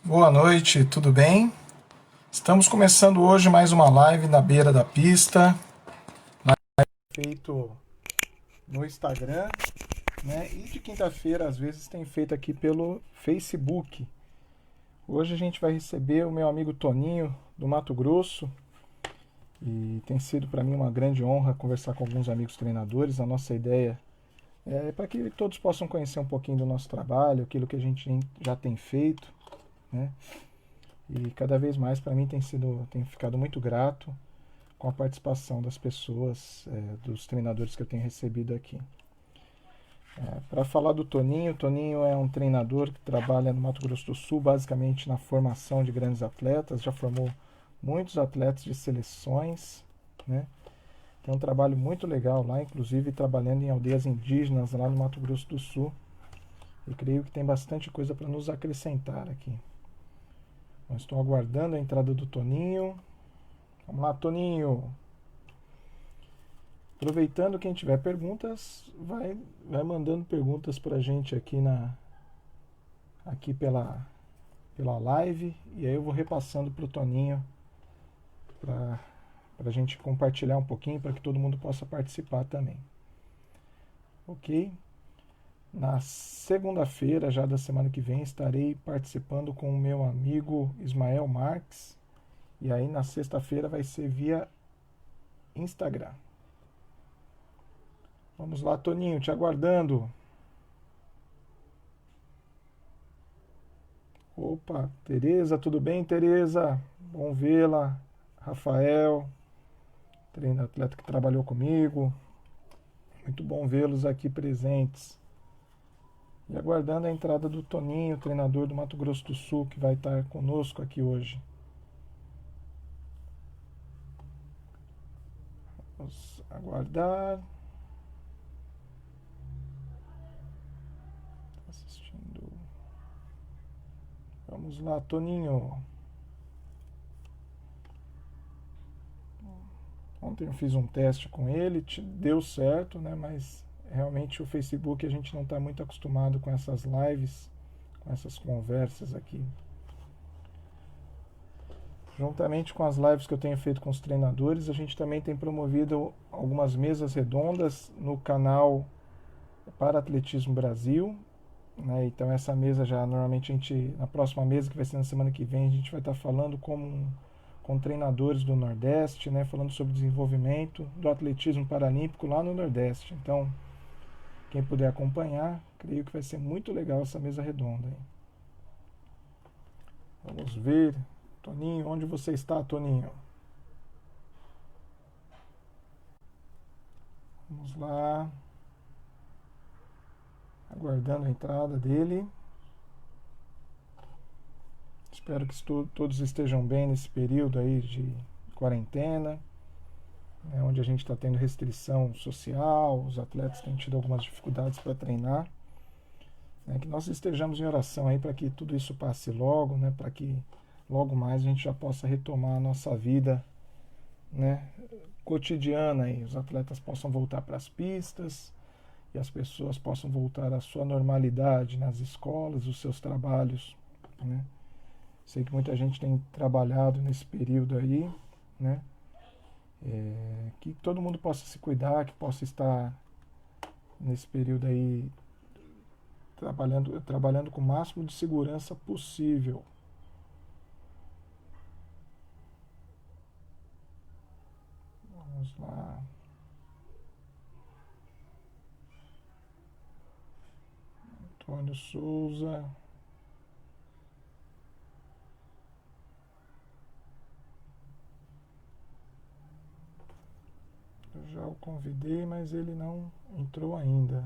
Boa noite, tudo bem? Estamos começando hoje mais uma live na beira da pista, feito no Instagram, né? E de quinta-feira, às vezes, tem feito aqui pelo Facebook. Hoje a gente vai receber o meu amigo Toninho, do Mato Grosso, e tem sido para mim uma grande honra conversar com alguns amigos treinadores. A nossa ideia é para que todos possam conhecer um pouquinho do nosso trabalho, aquilo que a gente já tem feito, né? E cada vez mais para mim tem ficado muito grato com a participação das pessoas, dos treinadores que eu tenho recebido aqui. Para falar do Toninho, o Toninho é um treinador que trabalha no Mato Grosso do Sul, basicamente na formação de grandes atletas, já formou muitos atletas de seleções, né? Tem um trabalho muito legal lá, inclusive trabalhando em aldeias indígenas lá no Mato Grosso do Sul. E creio que tem bastante coisa para nos acrescentar aqui. Eu estou aguardando a entrada do Toninho. Vamos lá, Toninho. Aproveitando, quem tiver perguntas, vai mandando perguntas para a gente aqui pela live. E aí eu vou repassando para o Toninho para a gente compartilhar um pouquinho, para que todo mundo possa participar também. Ok? Na segunda-feira, já da semana que vem, estarei participando com o meu amigo Ismael Marques. E aí na sexta-feira vai ser via Instagram. Vamos lá, Toninho, te aguardando. Opa, Tereza, tudo bem, Tereza? Bom vê-la. Rafael, treino atleta que trabalhou comigo. Muito bom vê-los aqui presentes. E aguardando a entrada do Toninho, treinador do Mato Grosso do Sul, que vai estar conosco aqui hoje. Vamos aguardar. Assistindo. Vamos lá, Toninho. Ontem eu fiz um teste com ele, deu certo, né? Mas realmente o Facebook a gente não está muito acostumado com essas lives, com essas conversas aqui. Juntamente com as lives que eu tenho feito com os treinadores, a gente também tem promovido algumas mesas redondas no canal Para Atletismo Brasil, né? Então essa mesa já normalmente na próxima mesa que vai ser na semana que vem, a gente vai estar falando com treinadores do Nordeste, né? Falando sobre desenvolvimento do atletismo paralímpico lá no Nordeste. Então, quem puder acompanhar, creio que vai ser muito legal essa mesa redonda. Hein? Vamos ver. Toninho, onde você está, Toninho? Vamos lá. Aguardando a entrada dele. Espero que todos estejam bem nesse período aí de quarentena, né, onde a gente está tendo restrição social, os atletas têm tido algumas dificuldades para treinar. Né, que nós estejamos em oração aí para que tudo isso passe logo, né, para que logo mais a gente já possa retomar a nossa vida, né, cotidiana. E os atletas possam voltar para as pistas e as pessoas possam voltar à sua normalidade nas escolas, os seus trabalhos. Né. Sei que muita gente tem trabalhado nesse período aí, né? Que todo mundo possa se cuidar, que possa estar nesse período aí trabalhando com o máximo de segurança possível. Vamos lá. Antônio Souza. Eu já o convidei, mas ele não entrou ainda.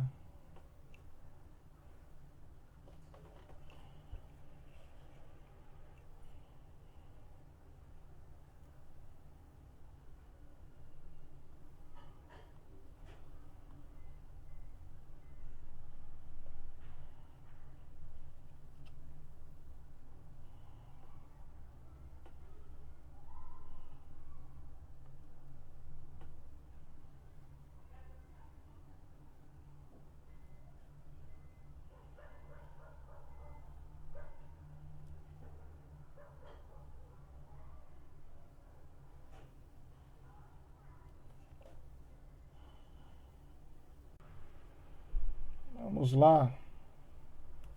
Vamos lá.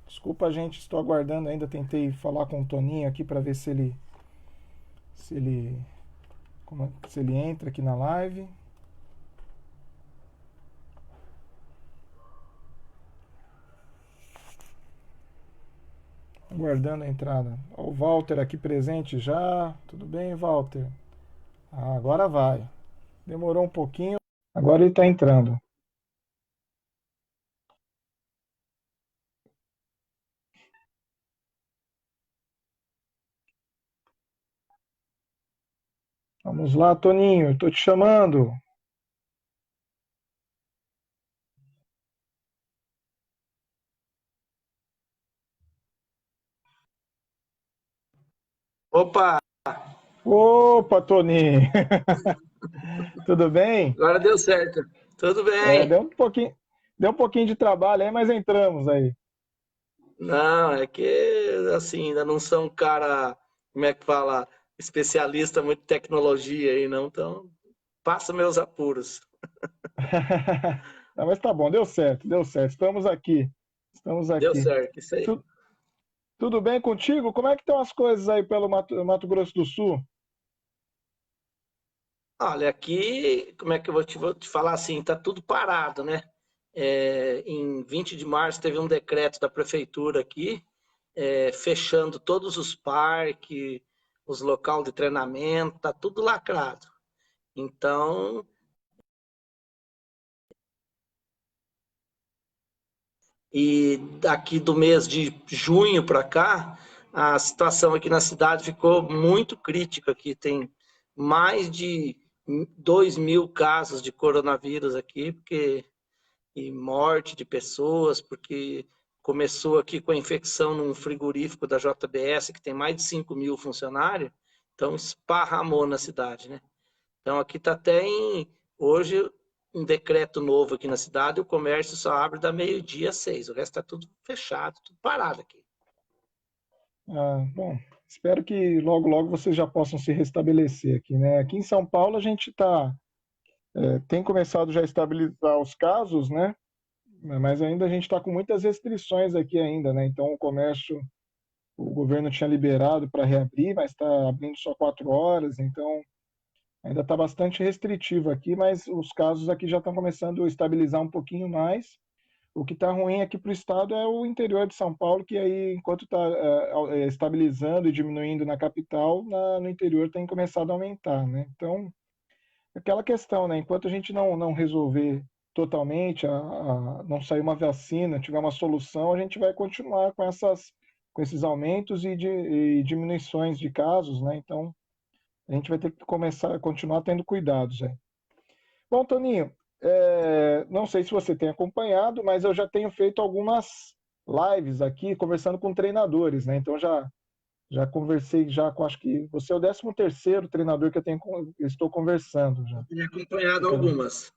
Desculpa, gente, estou aguardando ainda. Tentei falar com o Toninho aqui para ver se ele, se ele entra aqui na live. Aguardando a entrada. Ó, o Walter aqui presente já. Tudo bem, Walter? Ah, agora vai. Demorou um pouquinho. Agora ele está entrando. Vamos lá, Toninho, estou te chamando. Opa, Opa, Toninho. Tudo bem? agora deu certo. Tudo É, bem. deu um pouquinho de trabalho aí, mas entramos aí. Não, é que assim, ainda não sou um cara, como é que fala, especialista muito em tecnologia aí, não. Então, passa meus apuros. Não, mas tá bom, deu certo, deu certo. Estamos aqui. Estamos Deu aqui. certo, isso aí. Tu- Tudo bem contigo? Como é que estão as coisas aí pelo Mato Grosso do Sul? Olha, aqui, como é que eu vou te falar assim, tá tudo parado, né? Em 20 de março teve um decreto da prefeitura aqui, fechando todos os parques, os locais de treinamento, tá tudo lacrado. Então, e daqui do mês de junho para cá, a situação aqui na cidade ficou muito crítica. Aqui tem mais de 2.000 casos de coronavírus aqui, e morte de pessoas, porque começou aqui com a infecção num frigorífico da JBS, que tem mais de 5.000 funcionários, então esparramou na cidade, né? Então aqui está até hoje um decreto novo aqui na cidade, o comércio só abre da meio-dia às 6, o resto está tudo fechado, tudo parado aqui. Ah, bom, espero que logo, logo vocês já possam se restabelecer aqui, né? Aqui em São Paulo a gente tem começado já a estabilizar os casos, né? Mas ainda a gente está com muitas restrições aqui ainda, né? Então o comércio, o governo tinha liberado para reabrir, mas está abrindo só 4 horas, então ainda está bastante restritivo aqui, mas os casos aqui já estão começando a estabilizar um pouquinho mais. O que está ruim aqui para o estado é o interior de São Paulo, que aí, enquanto está estabilizando e diminuindo na capital, no interior tem começado a aumentar, né? Então, aquela questão, né? Enquanto a gente não resolver totalmente, não sair uma vacina, tiver uma solução, a gente vai continuar com esses aumentos e diminuições de casos, né? Então, a gente vai ter que começar a continuar tendo cuidados, né? Bom, Toninho, não sei se você tem acompanhado, mas eu já tenho feito algumas lives aqui conversando com treinadores, né? Então já conversei já com, acho que você é o 13º treinador que estou conversando já. Tenho acompanhado algumas.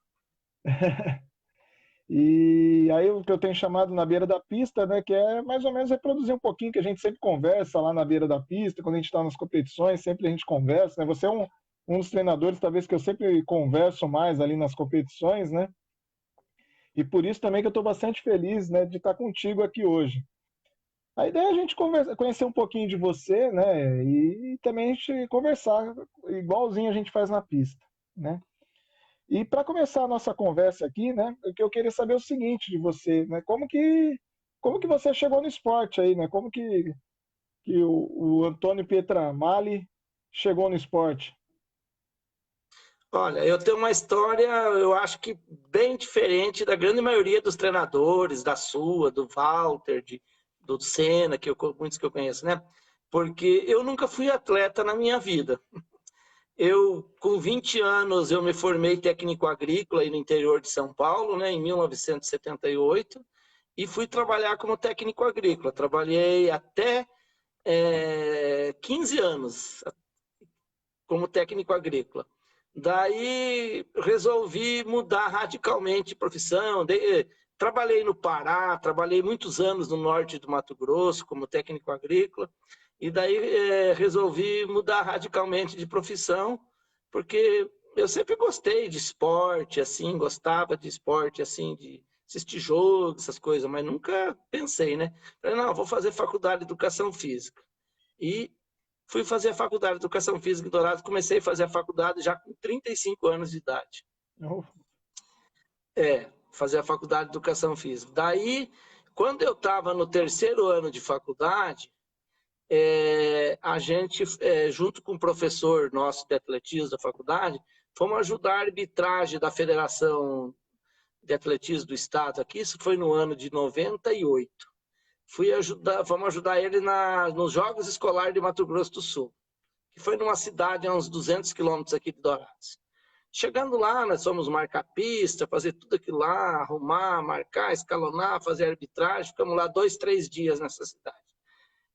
E aí o que eu tenho chamado na beira da pista, né, que é mais ou menos reproduzir um pouquinho que a gente sempre conversa lá na beira da pista, quando a gente está nas competições, sempre a gente conversa, né? Você é um dos treinadores, talvez, que eu sempre converso mais ali nas competições, né? E por isso também que eu estou bastante feliz, né, de estar contigo aqui hoje. A ideia é a gente conhecer um pouquinho de você, né, e também a gente conversar igualzinho a gente faz na pista, né? E para começar a nossa conversa aqui, né, o que eu queria saber é o seguinte de você, né, como que você chegou no esporte aí, né? Como que o Antônio Pietramali chegou no esporte? Olha, eu tenho uma história, eu acho que bem diferente da grande maioria dos treinadores, da sua, do Walter, do Senna, muitos que eu conheço, né? Porque eu nunca fui atleta na minha vida. Com 20 anos, eu me formei técnico agrícola aí no interior de São Paulo, né, em 1978, e fui trabalhar como técnico agrícola. Trabalhei até 15 anos como técnico agrícola. Daí resolvi mudar radicalmente de profissão. Trabalhei no Pará, trabalhei muitos anos no norte do Mato Grosso como técnico agrícola, e daí resolvi mudar radicalmente de profissão, porque eu sempre gostei de esporte, assim, gostava de esporte, assim, assistir jogo, essas coisas, mas nunca pensei, né? Falei, não, vou fazer faculdade de Educação Física. E fui fazer a faculdade de Educação Física em Dourados, comecei a fazer a faculdade já com 35 anos de idade. Oh, Fazer a faculdade de Educação Física. Daí, quando eu estava no terceiro ano de faculdade, a gente, junto com o professor nosso de atletismo da faculdade, fomos ajudar a arbitragem da Federação de Atletismo do Estado aqui, isso foi no ano de 98. Fomos ajudar ele nos Jogos Escolares de Mato Grosso do Sul, que foi numa cidade a uns 200 quilômetros aqui de Dourados. Chegando lá, nós fomos marcar pista, fazer tudo aquilo lá, arrumar, marcar, escalonar, fazer arbitragem, ficamos lá 2, 3 dias nessa cidade.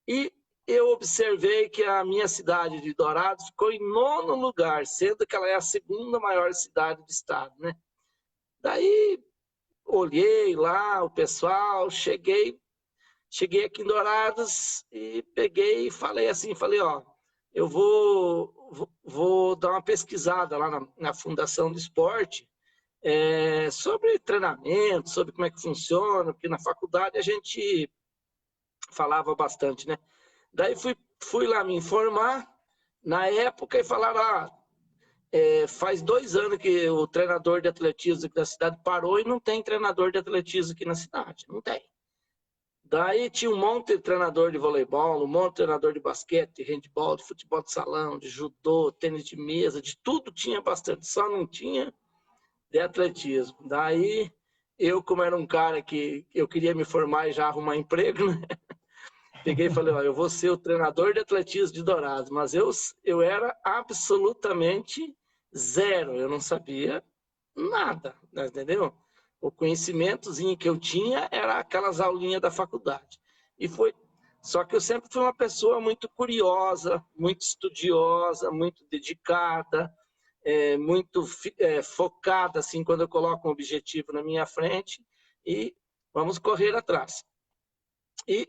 E eu observei que a minha cidade de Dourados ficou em 9º lugar, sendo que ela é a segunda maior cidade do estado, né? Daí, olhei lá o pessoal, cheguei aqui em Dourados e peguei e falei assim, ó, eu vou dar uma pesquisada lá na Fundação do Esporte sobre treinamento, sobre como é que funciona, porque na faculdade a gente falava bastante, né? Daí fui lá me informar na época e falaram, faz 2 anos que o treinador de atletismo aqui da cidade parou e não tem treinador de atletismo aqui na cidade, não tem. Daí tinha um monte de treinador de voleibol, um monte de treinador de basquete, de handebol, de futebol de salão, de judô, tênis de mesa, de tudo tinha bastante, só não tinha de atletismo. Daí eu, como era um cara que eu queria me formar e já arrumar emprego, né? Peguei e falei, eu vou ser o treinador de atletismo de Dourados, mas eu era absolutamente zero, eu não sabia nada, entendeu? O conhecimentozinho que eu tinha era aquelas aulinhas da faculdade. Só que eu sempre fui uma pessoa muito curiosa, muito estudiosa, muito dedicada, muito focada, assim, quando eu coloco um objetivo na minha frente, e vamos correr atrás. E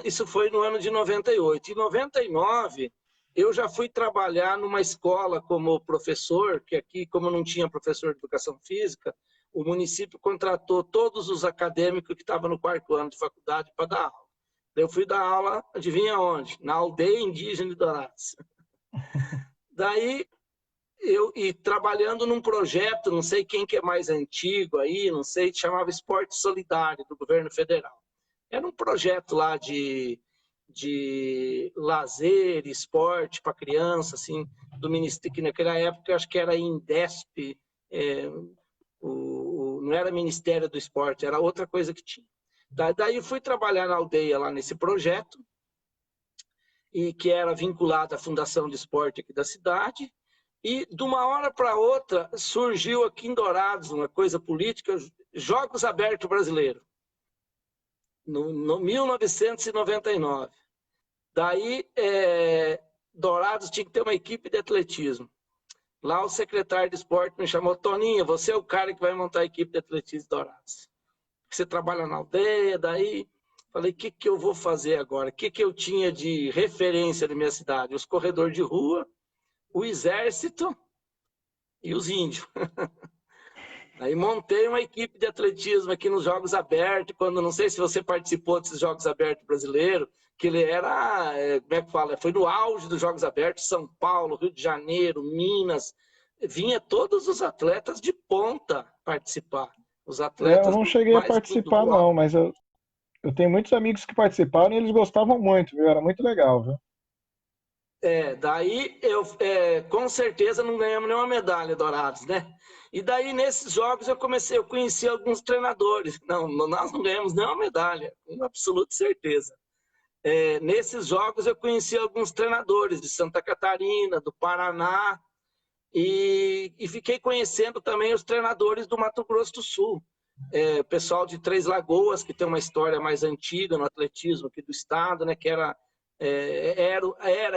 isso foi no ano de 98. Em 99, eu já fui trabalhar numa escola como professor, que aqui, como não tinha professor de educação física, o município contratou todos os acadêmicos que estavam no 4º ano de faculdade para dar aula. Eu fui dar aula, adivinha onde? Na aldeia indígena de Dourados. Daí, trabalhando num projeto, não sei quem que é mais antigo aí, não sei, chamava Esporte Solidário, do governo federal. Era um projeto lá de lazer, esporte para criança, assim, do Ministério, que naquela época acho que era Indesp, não era Ministério do Esporte, era outra coisa que tinha. Daí fui trabalhar na aldeia lá nesse projeto, e que era vinculado à Fundação de Esporte aqui da cidade, e de uma hora para outra surgiu aqui em Dourados uma coisa política, Jogos Abertos Brasileiros. No 1999. Daí, Dourados tinha que ter uma equipe de atletismo. Lá o secretário de esporte me chamou, Toninho, você é o cara que vai montar a equipe de atletismo de Dourados. Você trabalha na aldeia, daí falei, o que eu vou fazer agora? O que eu tinha de referência na minha cidade? Os corredores de rua, o exército e os índios. Aí montei uma equipe de atletismo aqui nos Jogos Abertos, quando não sei se você participou desses Jogos Abertos brasileiros, que ele era, como é que fala? Foi no auge dos Jogos Abertos, São Paulo, Rio de Janeiro, Minas, vinha todos os atletas de ponta participar. Os atletas eu não cheguei a mais participar, do não, mas eu tenho muitos amigos que participaram e eles gostavam muito, viu? Era muito legal, viu? Daí com certeza não ganhamos nenhuma medalha Dourados, né? E daí nesses jogos eu conheci alguns treinadores. Não, nós não ganhamos nenhuma medalha, com absoluta certeza. Nesses jogos eu conheci alguns treinadores de Santa Catarina, do Paraná, e fiquei conhecendo também os treinadores do Mato Grosso do Sul. O pessoal de Três Lagoas, que tem uma história mais antiga no atletismo aqui do estado, né? Que era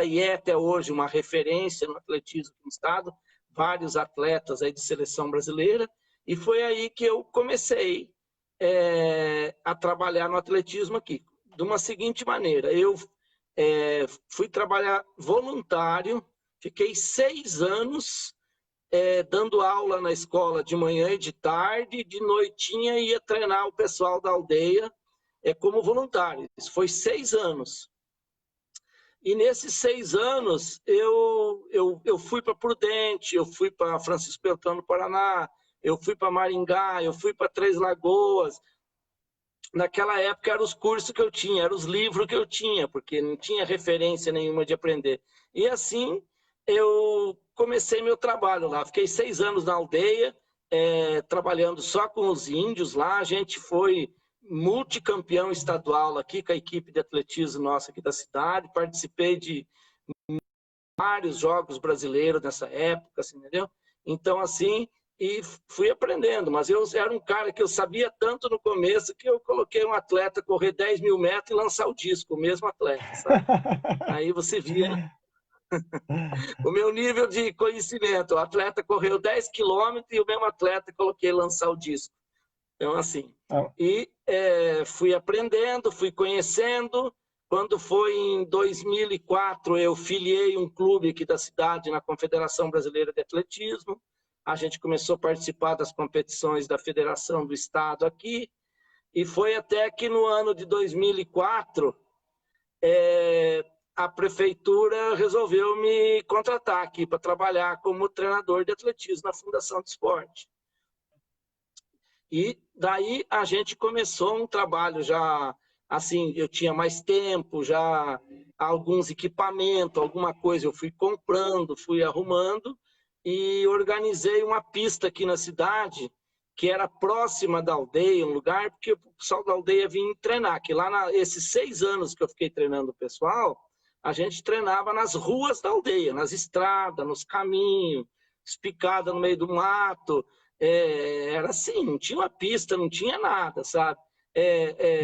e é até hoje uma referência no atletismo do estado, vários atletas aí de seleção brasileira, e foi aí que eu comecei a trabalhar no atletismo aqui, de uma seguinte maneira, eu fui trabalhar voluntário, fiquei 6 anos dando aula na escola de manhã e de tarde, de noitinha ia treinar o pessoal da aldeia como voluntário. Isso foi 6 anos. E nesses 6 anos, eu fui para Prudente, eu fui para Francisco Beltrão, no Paraná, eu fui para Maringá, eu fui para Três Lagoas. Naquela época eram os cursos que eu tinha, eram os livros que eu tinha, porque não tinha referência nenhuma de aprender. E assim eu comecei meu trabalho lá. Fiquei 6 anos na aldeia, trabalhando só com os índios lá. A gente foi multicampeão estadual aqui com a equipe de atletismo nossa aqui da cidade. Participei de vários jogos brasileiros nessa época, assim, entendeu? Então, assim, e fui aprendendo, mas eu era um cara que eu sabia tanto no começo que eu coloquei um atleta correr 10 mil metros e lançar o disco, o mesmo atleta, sabe? Aí você via o meu nível de conhecimento. O atleta correu 10 quilômetros e o mesmo atleta coloquei lançar o disco. Então, assim, e fui aprendendo, fui conhecendo. Quando foi em 2004, eu filiei um clube aqui da cidade na Confederação Brasileira de Atletismo. A gente começou a participar das competições da Federação do Estado aqui. E foi até que no ano de 2004, a prefeitura resolveu me contratar aqui para trabalhar como treinador de atletismo na Fundação de Esporte. E daí a gente começou um trabalho já, assim, eu tinha mais tempo, já alguns equipamentos, alguma coisa eu fui comprando, fui arrumando e organizei uma pista aqui na cidade que era próxima da aldeia, um lugar, porque o pessoal da aldeia vinha treinar, que lá esses 6 anos que eu fiquei treinando o pessoal, a gente treinava nas ruas da aldeia, nas estradas, nos caminhos, espicada no meio do mato. Era assim, não tinha uma pista, não tinha nada, sabe?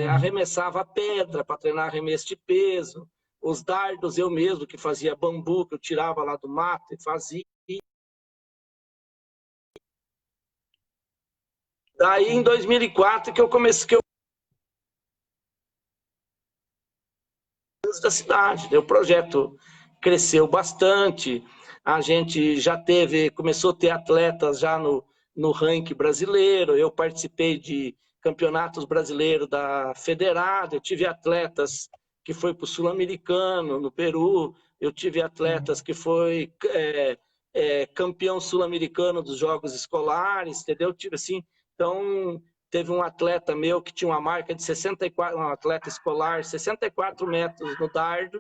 Arremessava pedra para treinar arremesso de peso, os dardos eu mesmo, que fazia bambu, que eu tirava lá do mato e fazia. Daí, em 2004, que eu comecei da cidade. O projeto cresceu bastante, a gente já começou a ter atletas já no ranking brasileiro, eu participei de campeonatos brasileiros da Federada, eu tive atletas que foi para o Sul-Americano, no Peru, eu tive atletas que foi campeão sul-americano dos Jogos Escolares, entendeu? Tive assim, então teve um atleta meu que tinha uma marca de 64, um atleta escolar, 64 metros no dardo,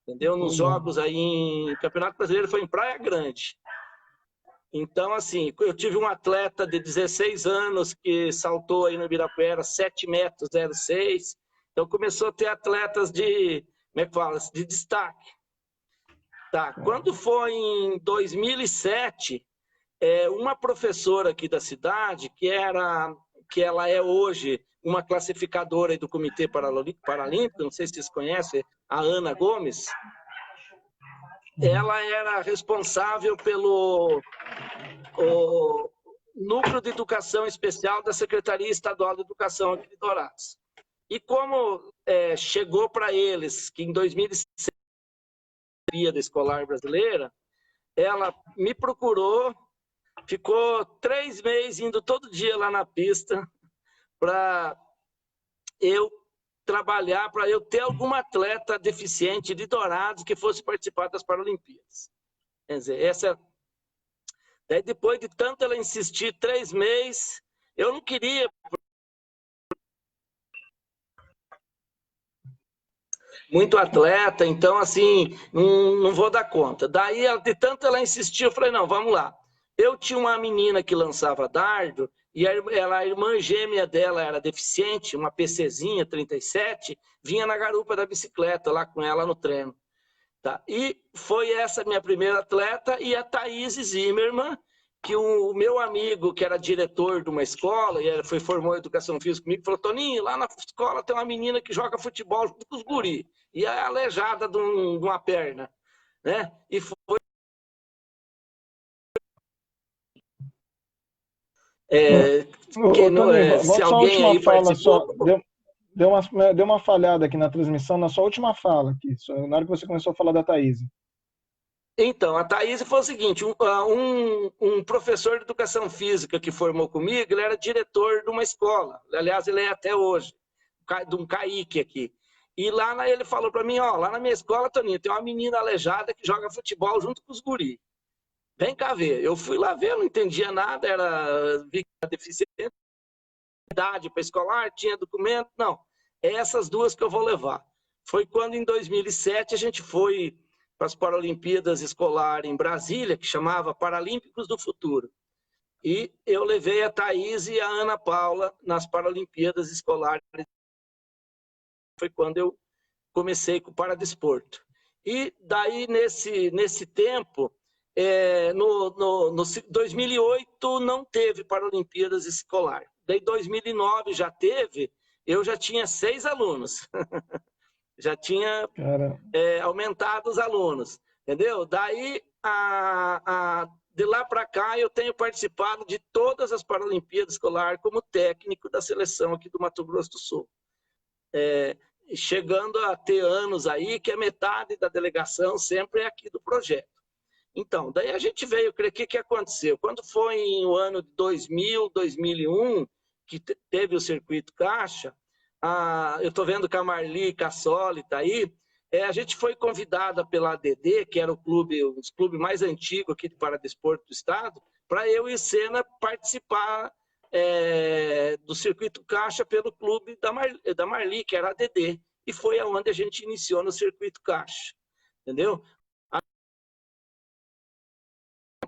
entendeu? Nos jogos aí em Campeonato Brasileiro foi em Praia Grande. Então, assim, eu tive um atleta de 16 anos que saltou aí no Ibirapuera 7 metros 06. Então começou a ter atletas de, como é que fala, de destaque. Tá. Quando foi em 2007, uma professora aqui da cidade, que ela é hoje uma classificadora do Comitê Paralímpico, não sei se vocês conhecem, a Ana Gomes, ela era responsável pelo Núcleo de Educação Especial da Secretaria Estadual de Educação aqui de Dourados. E como chegou para eles que em 2006 da escolar brasileira, ela me procurou, ficou 3 meses indo todo dia lá na pista para eu trabalhar, para eu ter alguma atleta deficiente de Dourados que fosse participar das Paralimpíadas. Quer dizer, daí depois de tanto ela insistir 3 meses, eu não queria. Muito atleta, então assim, não vou dar conta. Daí, de tanto ela insistiu, eu falei, não, vamos lá. Eu tinha uma menina que lançava dardo, e a irmã gêmea dela era deficiente, uma PCzinha 37, vinha na garupa da bicicleta lá com ela no treino. Tá? E foi essa minha primeira atleta, e a Thaís Zimmermann, que o meu amigo, que era diretor de uma escola, e formou educação física comigo, falou, Toninho, lá na escola tem uma menina que joga futebol junto com os guri, e é aleijada de uma perna. Né? E foi... Toninho, se só a alguém última aí fala, participou... deu uma falhada aqui na transmissão, na sua última fala, aqui, na hora que você começou a falar da Thaís. Então, a Thaís foi o seguinte, um professor de educação física que formou comigo, ele era diretor de uma escola, aliás, ele é até hoje, de um CAIC aqui. E lá ele falou para mim, ó, lá na minha escola, Toninho, tem uma menina aleijada que joga futebol junto com os guris. Vem cá ver. Eu fui lá ver, não entendia nada, vi que era deficiente, idade para escolar, tinha documento, não. É essas duas que eu vou levar. Foi quando, em 2007, a gente foi para as Paralimpíadas Escolares em Brasília, que chamava Paralímpicos do Futuro. E eu levei a Thaís e a Ana Paula nas Paralimpíadas Escolares. Foi quando eu comecei com o paradesporto. E daí, nesse tempo, no 2008 não teve Paralimpíadas Escolares. Daí, 2009 já teve, eu já tinha 6 alunos. Já tinha aumentado os alunos, entendeu? Daí, de lá para cá, eu tenho participado de todas as Paralimpíadas Escolares como técnico da seleção aqui do Mato Grosso do Sul. Chegando a ter anos aí que a metade da delegação sempre é aqui do projeto. Então, daí a gente veio, o que aconteceu? Quando foi no ano de 2000, 2001, que teve o Circuito Caixa, eu estou vendo que a Marli Cassoli está aí, a gente foi convidada pela ADD, que era um dos clubes mais antigos aqui de paradesporto do estado, para eu e Sena participar do Circuito Caixa pelo clube da Marli, que era a ADD, e foi aonde a gente iniciou no Circuito Caixa, entendeu? Há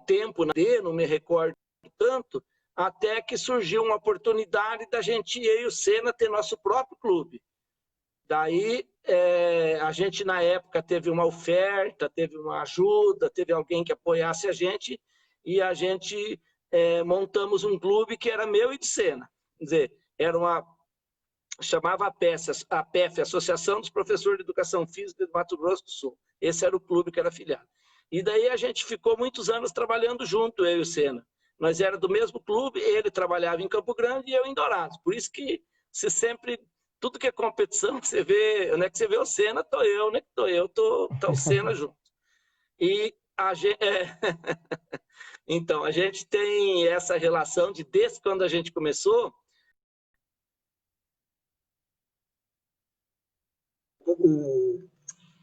tempo, não me recordo tanto, até que surgiu uma oportunidade da gente, eu e o Sena, ter nosso próprio clube. Daí, a gente, na época, teve uma oferta, teve uma ajuda, teve alguém que apoiasse a gente, e a gente montamos um clube que era meu e de Sena. Quer dizer, chamava a PEF, Associação dos Professores de Educação Física de Mato Grosso do Sul. Esse era o clube que era afiliado. E daí a gente ficou muitos anos trabalhando junto, eu e o Sena. Nós era do mesmo clube, ele trabalhava em Campo Grande e eu em Dourados. Por isso que você sempre, tudo que é competição, você vê, né, que você vê o Sena, tô eu, né, que tô eu, tá o Sena junto. E a gente, então, a gente tem essa relação desde quando a gente começou,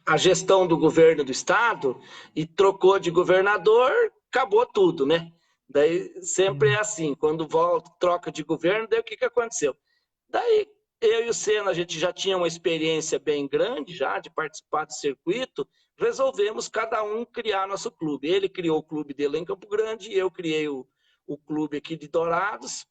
a gestão do governo do estado, e trocou de governador, acabou tudo, né? Daí sempre é assim, quando volta, troca de governo, daí o que aconteceu? Daí eu e o Sena, a gente já tinha uma experiência bem grande já de participar do circuito, resolvemos cada um criar nosso clube. Ele criou o clube dele em Campo Grande, eu criei o clube aqui de Dourados,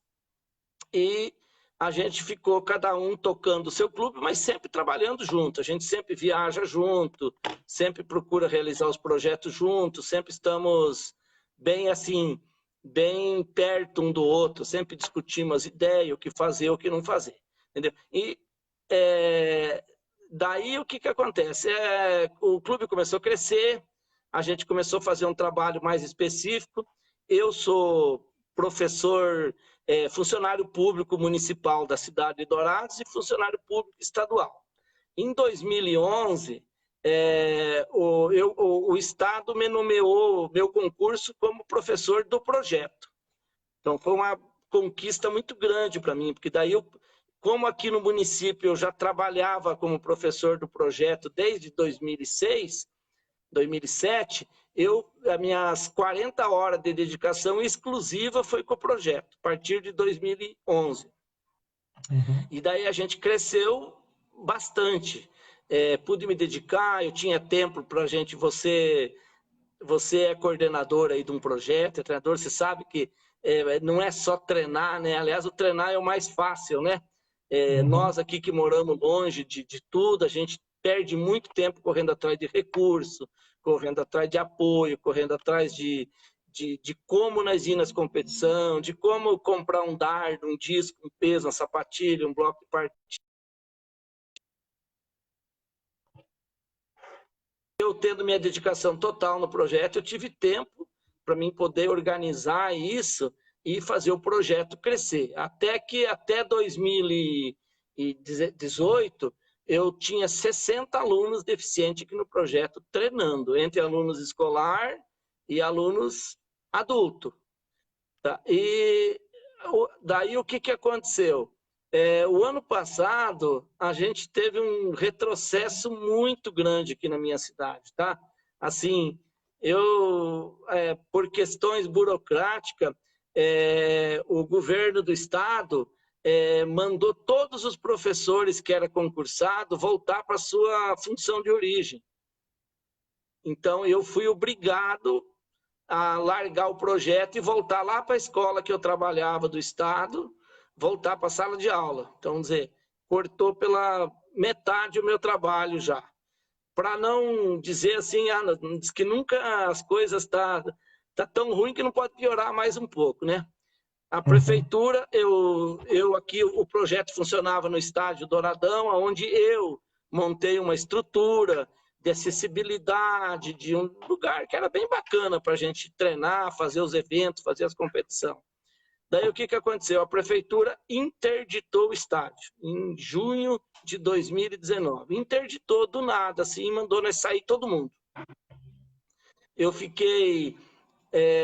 e a gente ficou cada um tocando o seu clube, mas sempre trabalhando junto. A gente sempre viaja junto, sempre procura realizar os projetos juntos, sempre estamos bem assim, bem perto um do outro, sempre discutimos as ideias, o que fazer, o que não fazer, entendeu? E daí o que acontece? O clube começou a crescer, a gente começou a fazer um trabalho mais específico. Eu sou professor, funcionário público municipal da cidade de Dourados e funcionário público estadual. Em 2011, o Estado me nomeou meu concurso como professor do projeto. Então, foi uma conquista muito grande para mim, porque daí, como aqui no município eu já trabalhava como professor do projeto desde 2006, 2007, as minhas 40 horas de dedicação exclusiva foi com o projeto, a partir de 2011. Uhum. E daí a gente cresceu bastante. Pude me dedicar, eu tinha tempo para a gente, você é coordenador aí de um projeto, é treinador, você sabe que não é só treinar, né? Aliás, o treinar é o mais fácil, né? Nós aqui que moramos longe de tudo, a gente perde muito tempo correndo atrás de recurso, correndo atrás de apoio, correndo atrás de como nós ir nas competições, de como comprar um dardo, um disco, um peso, uma sapatilha, um bloco de partida. Eu tendo minha dedicação total no projeto, eu tive tempo para mim poder organizar isso e fazer o projeto crescer. Até 2018, eu tinha 60 alunos deficientes aqui no projeto treinando, entre alunos escolar e alunos adultos. Tá? E daí o que aconteceu? O ano passado, a gente teve um retrocesso muito grande aqui na minha cidade, tá? Assim, por questões burocráticas, o governo do estado mandou todos os professores que eram concursados voltar para a sua função de origem. Então, eu fui obrigado a largar o projeto e voltar lá para a escola que eu trabalhava do estado, voltar para a sala de aula. Então, vamos dizer, cortou pela metade o meu trabalho já. Para não dizer assim, diz que nunca as coisas tá tão ruim que não pode piorar mais um pouco, né? A prefeitura, aqui o projeto funcionava no estádio Douradão, onde eu montei uma estrutura de acessibilidade, de um lugar que era bem bacana para a gente treinar, fazer os eventos, fazer as competições. Daí o que aconteceu? A prefeitura interditou o estádio em junho de 2019. Interditou do nada, assim, mandou nós sair todo mundo. Eu fiquei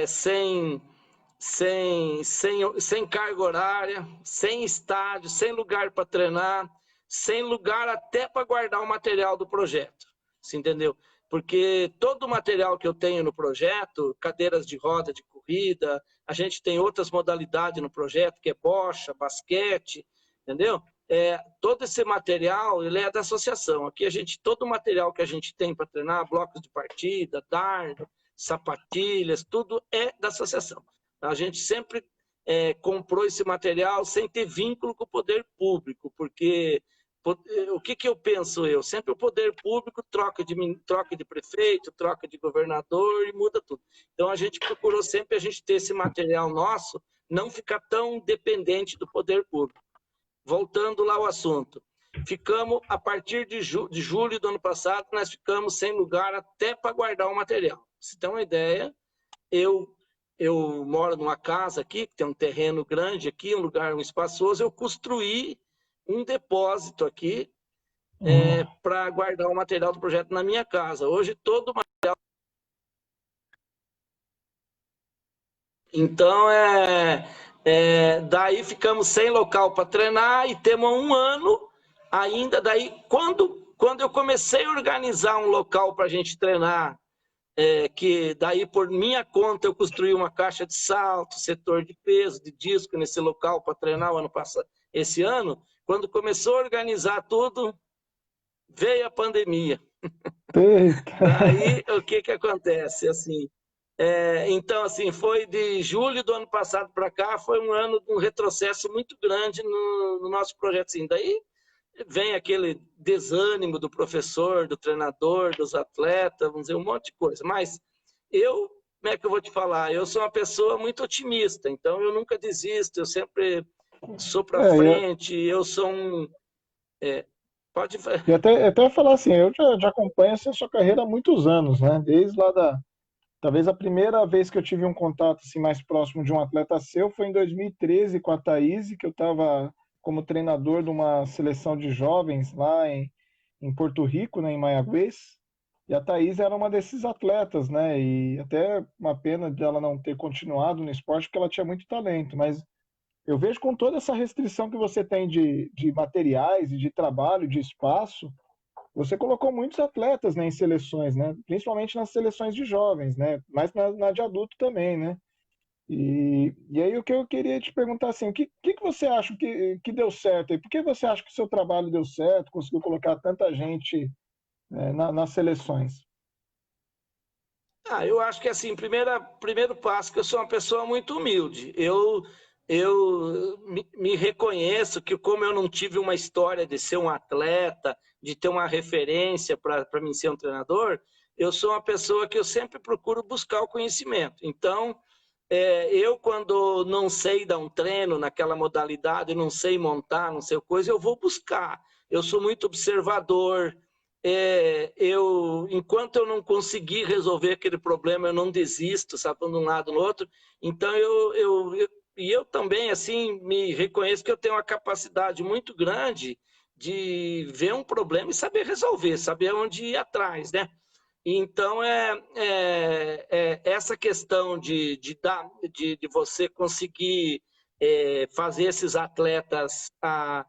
sem carga horária, sem estádio, sem lugar para treinar, sem lugar até para guardar o material do projeto. Você entendeu? Porque todo o material que eu tenho no projeto, cadeiras de roda de corrida, a gente tem outras modalidades no projeto, que é bocha, basquete, entendeu? Todo esse material, ele é da associação. Aqui todo o material que a gente tem para treinar, blocos de partida, dardo, sapatilhas, tudo é da associação. A gente sempre comprou esse material sem ter vínculo com o poder público, porque o que eu penso eu? Sempre o poder público troca de prefeito, troca de governador e muda tudo. Então a gente procurou sempre ter esse material nosso, não ficar tão dependente do poder público. Voltando lá ao assunto, ficamos, a partir de julho do ano passado, nós ficamos sem lugar até para guardar o material. Pra você ter uma ideia, eu moro numa casa aqui, que tem um terreno grande aqui, um espaçoso, eu construí um depósito aqui para guardar o material do projeto na minha casa. Hoje todo o material... Então, daí ficamos sem local para treinar e temos um ano ainda. Daí, quando eu comecei a organizar um local para a gente treinar, que daí por minha conta eu construí uma caixa de salto, setor de peso, de disco nesse local para treinar esse ano, quando começou a organizar tudo, veio a pandemia. Daí o que acontece? Assim, então, assim, foi de julho do ano passado para cá, foi um ano de um retrocesso muito grande no nosso projeto. Assim. Daí vem aquele desânimo do professor, do treinador, dos atletas, vamos dizer, um monte de coisa. Mas como é que eu vou te falar? Eu sou uma pessoa muito otimista, então eu nunca desisto, eu sempre sou para frente, eu sou um... pode... E até falar assim, eu já acompanho essa sua carreira há muitos anos, né? Desde lá talvez a primeira vez que eu tive um contato assim, mais próximo de um atleta seu foi em 2013 com a Thaís, que eu estava como treinador de uma seleção de jovens lá em Porto Rico, né, em Mayagüez. E a Thaís era uma desses atletas, né? E até uma pena dela não ter continuado no esporte, porque ela tinha muito talento. Mas eu vejo com toda essa restrição que você tem de materiais e de trabalho, de espaço, você colocou muitos atletas, né, em seleções, né? Principalmente nas seleções de jovens, né? Mas na de adulto também, né? E aí o que eu queria te perguntar assim, o que você acha que deu certo aí? Por que você acha que o seu trabalho deu certo, conseguiu colocar tanta gente nas seleções? Eu acho que assim, primeiro passo, que eu sou uma pessoa muito humilde. Eu me reconheço que como eu não tive uma história de ser um atleta, de ter uma referência para mim ser um treinador, eu sou uma pessoa que eu sempre procuro buscar o conhecimento. Então, eu quando não sei dar um treino naquela modalidade, não sei montar, não sei coisa, eu vou buscar. Eu sou muito observador, enquanto eu não conseguir resolver aquele problema, eu não desisto, sabe, de um lado no outro. Então, eu também, assim, me reconheço que eu tenho uma capacidade muito grande de ver um problema e saber resolver, saber onde ir atrás, né? Então, essa questão de você conseguir fazer esses atletas a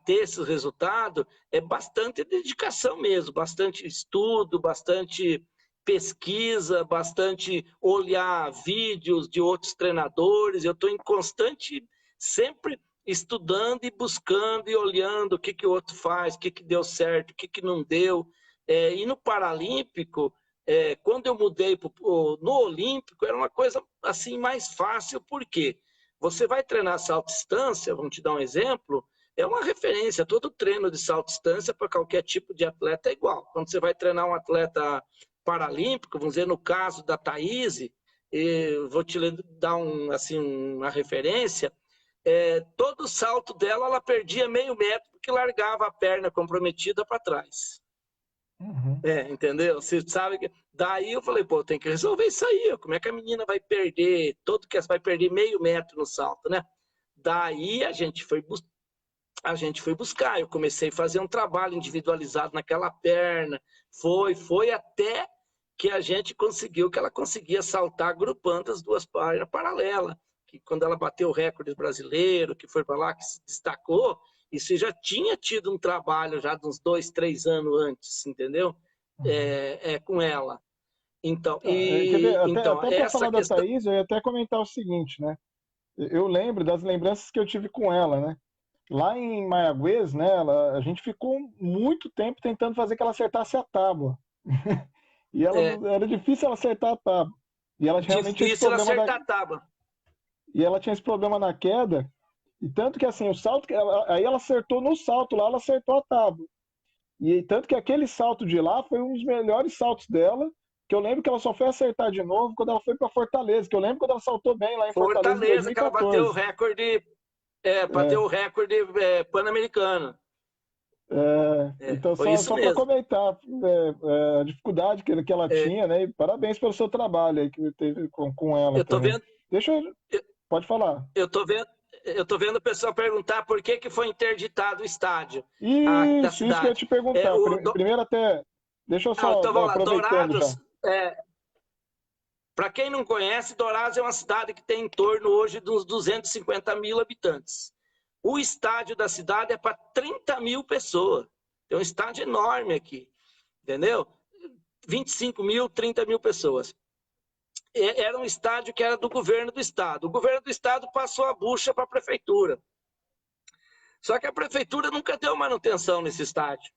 ter esse resultado é bastante dedicação mesmo, bastante estudo, bastante pesquisa, bastante olhar vídeos de outros treinadores. Eu estou em constante, sempre estudando e buscando e olhando o que o outro faz, o que deu certo, o que não deu. E no Paralímpico, quando eu mudei no Olímpico, era uma coisa assim mais fácil, porque você vai treinar salto distância, vamos te dar um exemplo, é uma referência, todo treino de salto distância para qualquer tipo de atleta é igual. Quando você vai treinar um atleta paralímpico, vamos dizer, no caso da Thaís, vou te dar uma referência, todo salto dela, ela perdia meio metro, porque largava a perna comprometida para trás. Uhum. Entendeu? Você sabe que... Daí eu falei, pô, tem que resolver isso aí. Como é que a menina vai perder, vai perder meio metro no salto, né? Daí a gente foi buscar. Eu comecei a fazer um trabalho individualizado naquela perna. Foi até que a gente conseguiu que ela conseguia saltar agrupando as duas pernas paralelas. Que quando ela bateu o recorde brasileiro, que foi para lá, que se destacou, isso já tinha tido um trabalho já de uns 2, 3 anos antes, entendeu? Com ela. Então, Quer ver, então até para essa falar da questão... Thaís, eu ia até comentar o seguinte, né? Eu lembro das lembranças que eu tive com ela, né? Lá em Maiaguês, né, a gente ficou muito tempo tentando fazer que ela acertasse a tábua. E era difícil ela acertar a tábua. E ela realmente tinha esse Difícil problema acertar a tábua. E ela tinha esse problema na queda. E tanto que assim, o salto aí ela acertou no salto lá, ela acertou a tábua. E tanto que aquele salto de lá foi um dos melhores saltos dela, que eu lembro que ela só foi acertar de novo quando ela foi para Fortaleza, que eu lembro quando ela saltou bem lá em Fortaleza em Fortaleza, que ela bateu o 2014. recorde, bateu o recorde pan-americano. Então, Foi isso só para mesmo. comentar a dificuldade que ela tinha, né? E parabéns pelo seu trabalho aí que teve com ela Eu tô também. vendo, Pode falar. eu tô vendo o pessoal perguntar por que foi interditado o estádio da Isso que eu ia cidade. te perguntar. Primeiro até, deixa eu só, Então vamos lá, aproveitando já. Dourados, para quem não conhece, Dourados é uma cidade que tem em torno hoje de uns 250 mil habitantes. O estádio da cidade é para 30 mil pessoas. Tem um estádio enorme aqui, entendeu? 25 mil, 30 mil pessoas. Era um estádio que era do governo do estado. O governo do estado passou a bucha para a prefeitura. Só que a prefeitura nunca deu manutenção nesse estádio.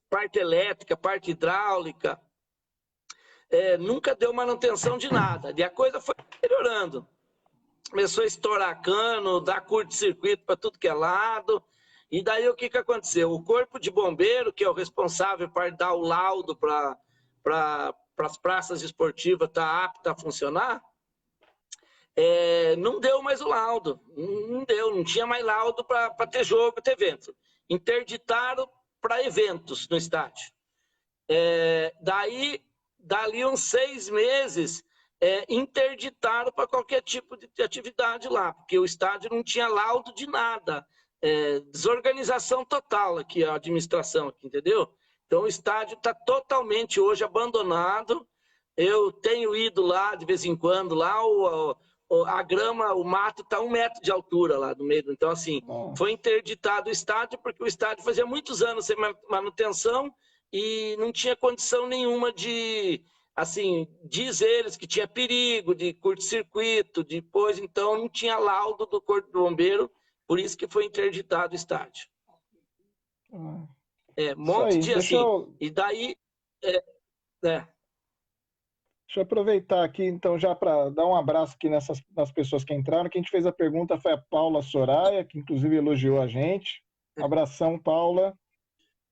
Parte elétrica, parte hidráulica, nunca deu manutenção de nada. E a coisa foi melhorando. Começou a estourar cano, dar curto-circuito para tudo que é lado. E daí o que aconteceu? O corpo de bombeiro, que é o responsável por dar o laudo para as praças esportivas estar apta a funcionar, não deu mais o laudo. Não deu, não tinha mais laudo para ter jogo, ter evento. Interditaram para eventos no estádio. Dali uns 6 meses, interditaram para qualquer tipo de atividade lá, porque o estádio não tinha laudo de nada. Desorganização total aqui, a administração aqui, entendeu? Então o estádio está totalmente hoje abandonado. Eu tenho ido lá de vez em quando, lá a grama, o mato está 1 metro de altura lá no meio. Então, assim, foi interditado o estádio, porque o estádio fazia muitos anos sem manutenção e não tinha condição nenhuma de, assim, diz eles que tinha perigo de curto-circuito, depois, então, não tinha laudo do Corpo do Bombeiro, por isso que foi interditado o estádio. Monte de, assim, e daí... Deixa eu aproveitar aqui, então, já para dar um abraço aqui nas pessoas que entraram. Quem te fez a pergunta foi a Paula Soraya, que inclusive elogiou a gente. Abração, Paula.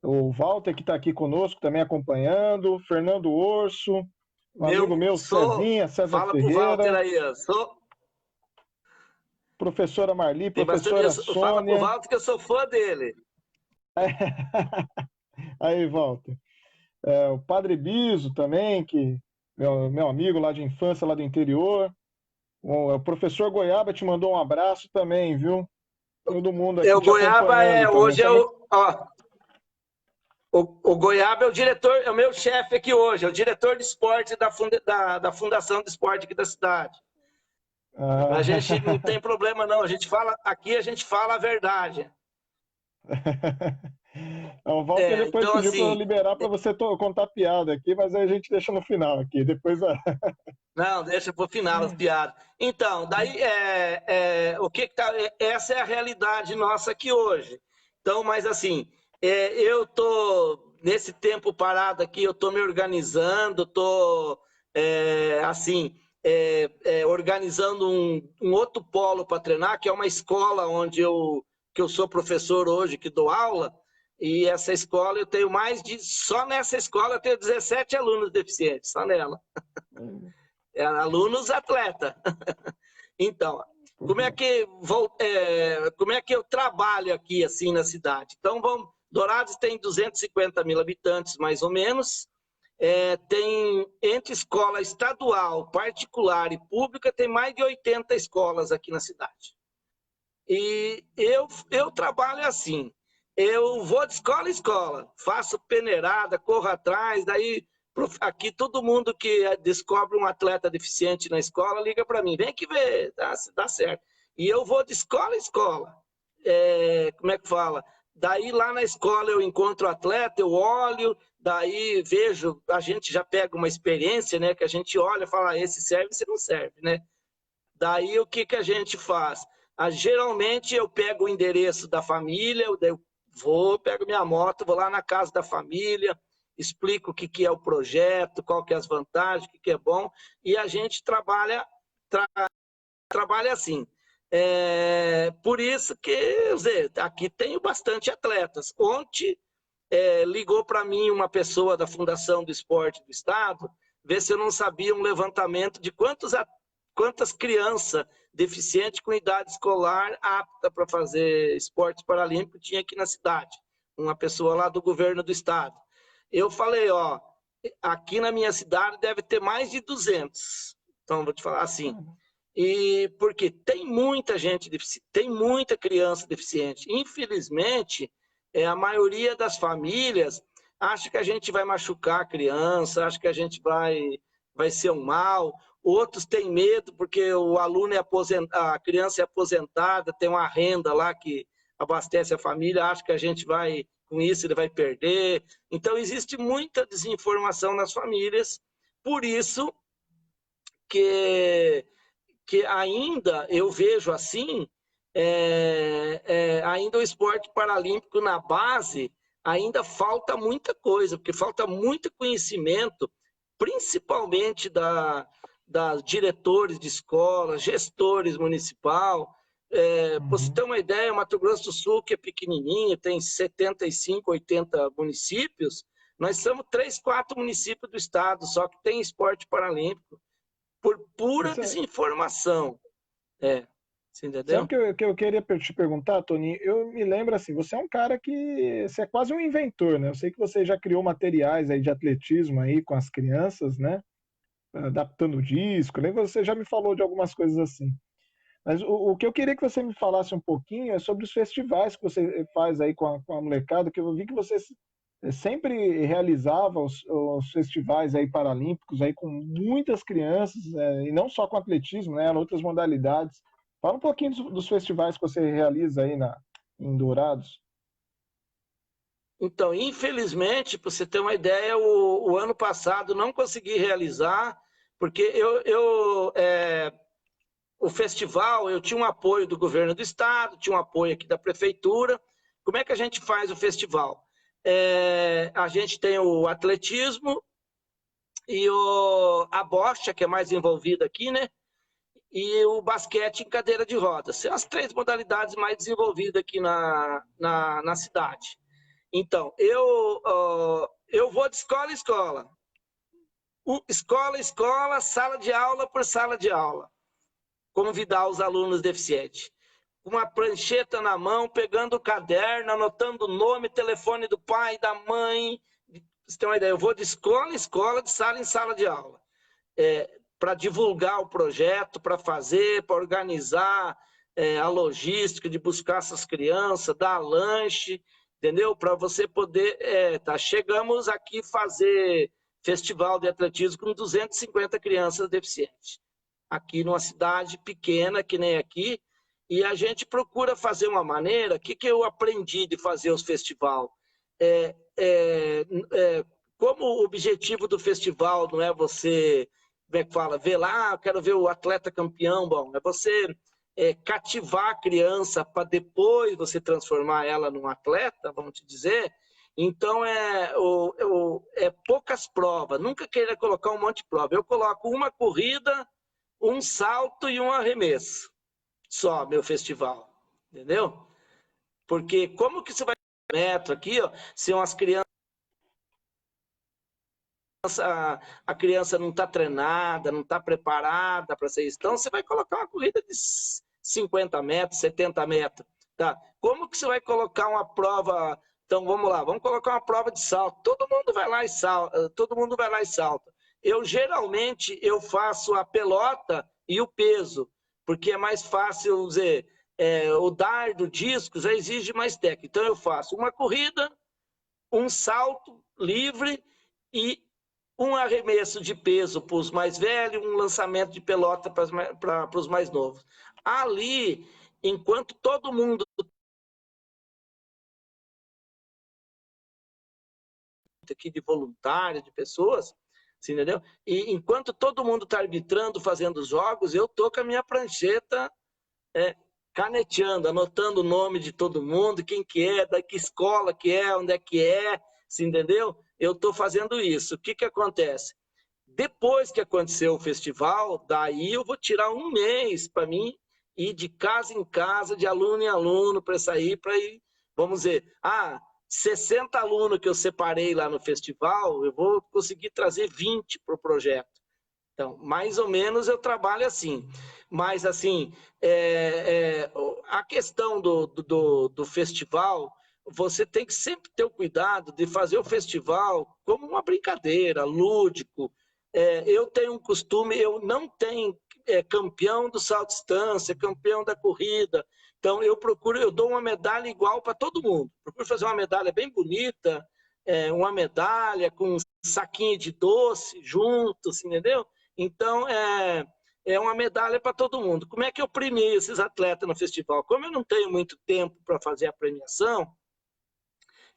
O Walter, que está aqui conosco, também acompanhando. Fernando Orso, um amigo meu, Cezinha, César Fala Ferreira. pro Walter aí, eu sou... Professora Marli, professora Sônia. Fala pro Walter que eu sou fã dele. Aí, Walter. O Padre Biso também, que meu amigo lá de infância, lá do interior. O professor Goiaba te mandou um abraço também, viu? Todo mundo aqui O te Goiaba acompanhando. hoje O Goiaba é o diretor, é o meu chefe aqui hoje, é o diretor de esporte da Fundação de Esporte aqui da cidade. A gente não Ah, tem problema, não. Aqui a gente fala a verdade. o Walter depois Então, pediu para eu assim, liberar para você contar piada aqui, mas aí a gente deixa no final aqui. Depois não, deixa para o final as piadas. Então, daí o que tá, essa é a realidade nossa aqui hoje. Então, mas assim, eu tô nesse tempo parado aqui, eu tô me organizando, tô assim organizando um outro polo para treinar, que é uma escola onde que eu sou professor hoje, que dou aula. E essa escola eu tenho só nessa escola eu tenho 17 alunos deficientes, só nela. Alunos atleta. Então, como é que eu trabalho aqui assim na cidade? Então, Dourados tem 250 mil habitantes, mais ou menos. Tem entre escola estadual, particular e pública, tem mais de 80 escolas aqui na cidade. E eu trabalho assim. Eu vou de escola em escola, faço peneirada, corro atrás, daí aqui todo mundo que descobre um atleta deficiente na escola liga para mim, vem aqui ver, dá certo. E eu vou de escola em escola. Como é que fala? Daí lá na escola eu encontro o atleta, eu olho, daí vejo, a gente já pega uma experiência, né? Que a gente olha e fala, esse serve, esse não serve, né? Daí o que a gente faz? Geralmente eu pego o endereço da família, eu pego minha moto, vou lá na casa da família, explico o que é o projeto, qual que é as vantagens, o que é bom, e a gente trabalha assim. Por isso que, quer dizer, aqui tenho bastante atletas. Ontem ligou para mim uma pessoa da Fundação do Esporte do Estado, ver se eu não sabia um levantamento de quantas crianças deficientes com idade escolar apta para fazer esportes paralímpicos tinha aqui na cidade. Uma pessoa lá do governo do estado. Eu falei, ó, aqui na minha cidade deve ter mais de 200. Então, vou te falar assim. E porque tem muita gente deficiente, tem muita criança deficiente. Infelizmente, a maioria das famílias acha que a gente vai machucar a criança, acha que a gente vai ser um mal. Outros têm medo porque o aluno a criança é aposentada, tem uma renda lá que abastece a família, acha que a gente vai, com isso, ele vai perder. Então, existe muita desinformação nas famílias, por isso que ainda eu vejo assim, ainda o esporte paralímpico na base, ainda falta muita coisa, porque falta muito conhecimento, principalmente das diretores de escola, gestores municipal. Para você ter Uhum. uma ideia, Mato Grosso do Sul, que é pequenininho, tem 75, 80 municípios, nós somos 3, 4 municípios do estado, só que tem esporte paralímpico por pura desinformação. Você Sabe o entendeu? que eu queria te perguntar, Tony? Eu me lembro assim, você é um cara que você é quase um inventor, né? Eu sei que você já criou materiais aí de atletismo aí com as crianças, né? Adaptando o disco. Lembra? Você já me falou de algumas coisas assim. Mas o que eu queria que você me falasse um pouquinho é sobre os festivais que você faz aí com a molecada, que eu vi que você sempre realizava os festivais aí paralímpicos aí com muitas crianças, e não só com atletismo, né? Outras modalidades. Fala um pouquinho dos festivais que você realiza aí em Dourados. Então, infelizmente, para você ter uma ideia, o ano passado não consegui realizar, porque o festival, eu tinha um apoio do governo do estado, tinha um apoio aqui da prefeitura. Como é que a gente faz o festival? A gente tem o atletismo e a bocha, que é mais envolvida aqui, né? E o basquete em cadeira de rodas. São as 3 modalidades mais desenvolvidas aqui na cidade. Então, eu vou de escola em escola. Escola em escola, sala de aula por sala de aula. Convidar os alunos deficientes. Com uma prancheta na mão, pegando o caderno, anotando o nome, telefone do pai, da mãe. Você tem uma ideia? Eu vou de escola em escola, de sala em sala de aula. Para divulgar o projeto, para fazer, para organizar a logística de buscar essas crianças, dar lanche. entendeu? Para você poder... tá. Chegamos aqui fazer festival de atletismo com 250 crianças deficientes. Aqui numa cidade pequena, que nem aqui, e a gente procura fazer uma maneira... O que eu aprendi de fazer os festivais? Como o objetivo do festival não é você, como é que fala, ver lá, eu quero ver o atleta campeão, bom, é você cativar a criança para depois você transformar ela num atleta, vamos te dizer. Então, poucas provas, nunca queira colocar um monte de prova. Eu coloco uma corrida, um salto e um arremesso, só meu festival, entendeu? Porque como que você vai metro aqui, ó, se umas crianças, a criança não está treinada, não está preparada para ser isso, então você vai colocar uma corrida de 50 metros, 70 metros, tá? Como que você vai colocar uma prova? Então vamos lá, vamos colocar uma prova de salto. Todo mundo vai lá e salta, todo mundo vai lá e salta. Eu geralmente faço a pelota e o peso, porque é mais fácil dizer, o dardo, o disco já exige mais técnica. Então eu faço uma corrida, um salto livre e um arremesso de peso para os mais velhos, um lançamento de pelota para os mais novos. Ali, enquanto todo mundo aqui de voluntário, de pessoas, assim, entendeu? E enquanto todo mundo está arbitrando, fazendo os jogos, eu estou com a minha prancheta caneteando, anotando o nome de todo mundo, quem que é, da que escola que é, onde é que é, assim, entendeu? Eu estou fazendo isso. O que acontece? Depois que aconteceu o festival, daí eu vou tirar um mês para mim ir de casa em casa, de aluno em aluno, para sair, para ir, vamos dizer, 60 alunos que eu separei lá no festival, eu vou conseguir trazer 20 para o projeto. Então, mais ou menos eu trabalho assim. Mas, assim, a questão do festival, você tem que sempre ter o cuidado de fazer o festival como uma brincadeira, lúdico. Eu tenho um costume, eu não tenho campeão do salto distância, campeão da corrida. Então, eu dou uma medalha igual para todo mundo. Procuro fazer uma medalha bem bonita, uma medalha com um saquinho de doce junto, assim, entendeu? Então, é uma medalha para todo mundo. Como é que eu premiei esses atletas no festival? Como eu não tenho muito tempo para fazer a premiação,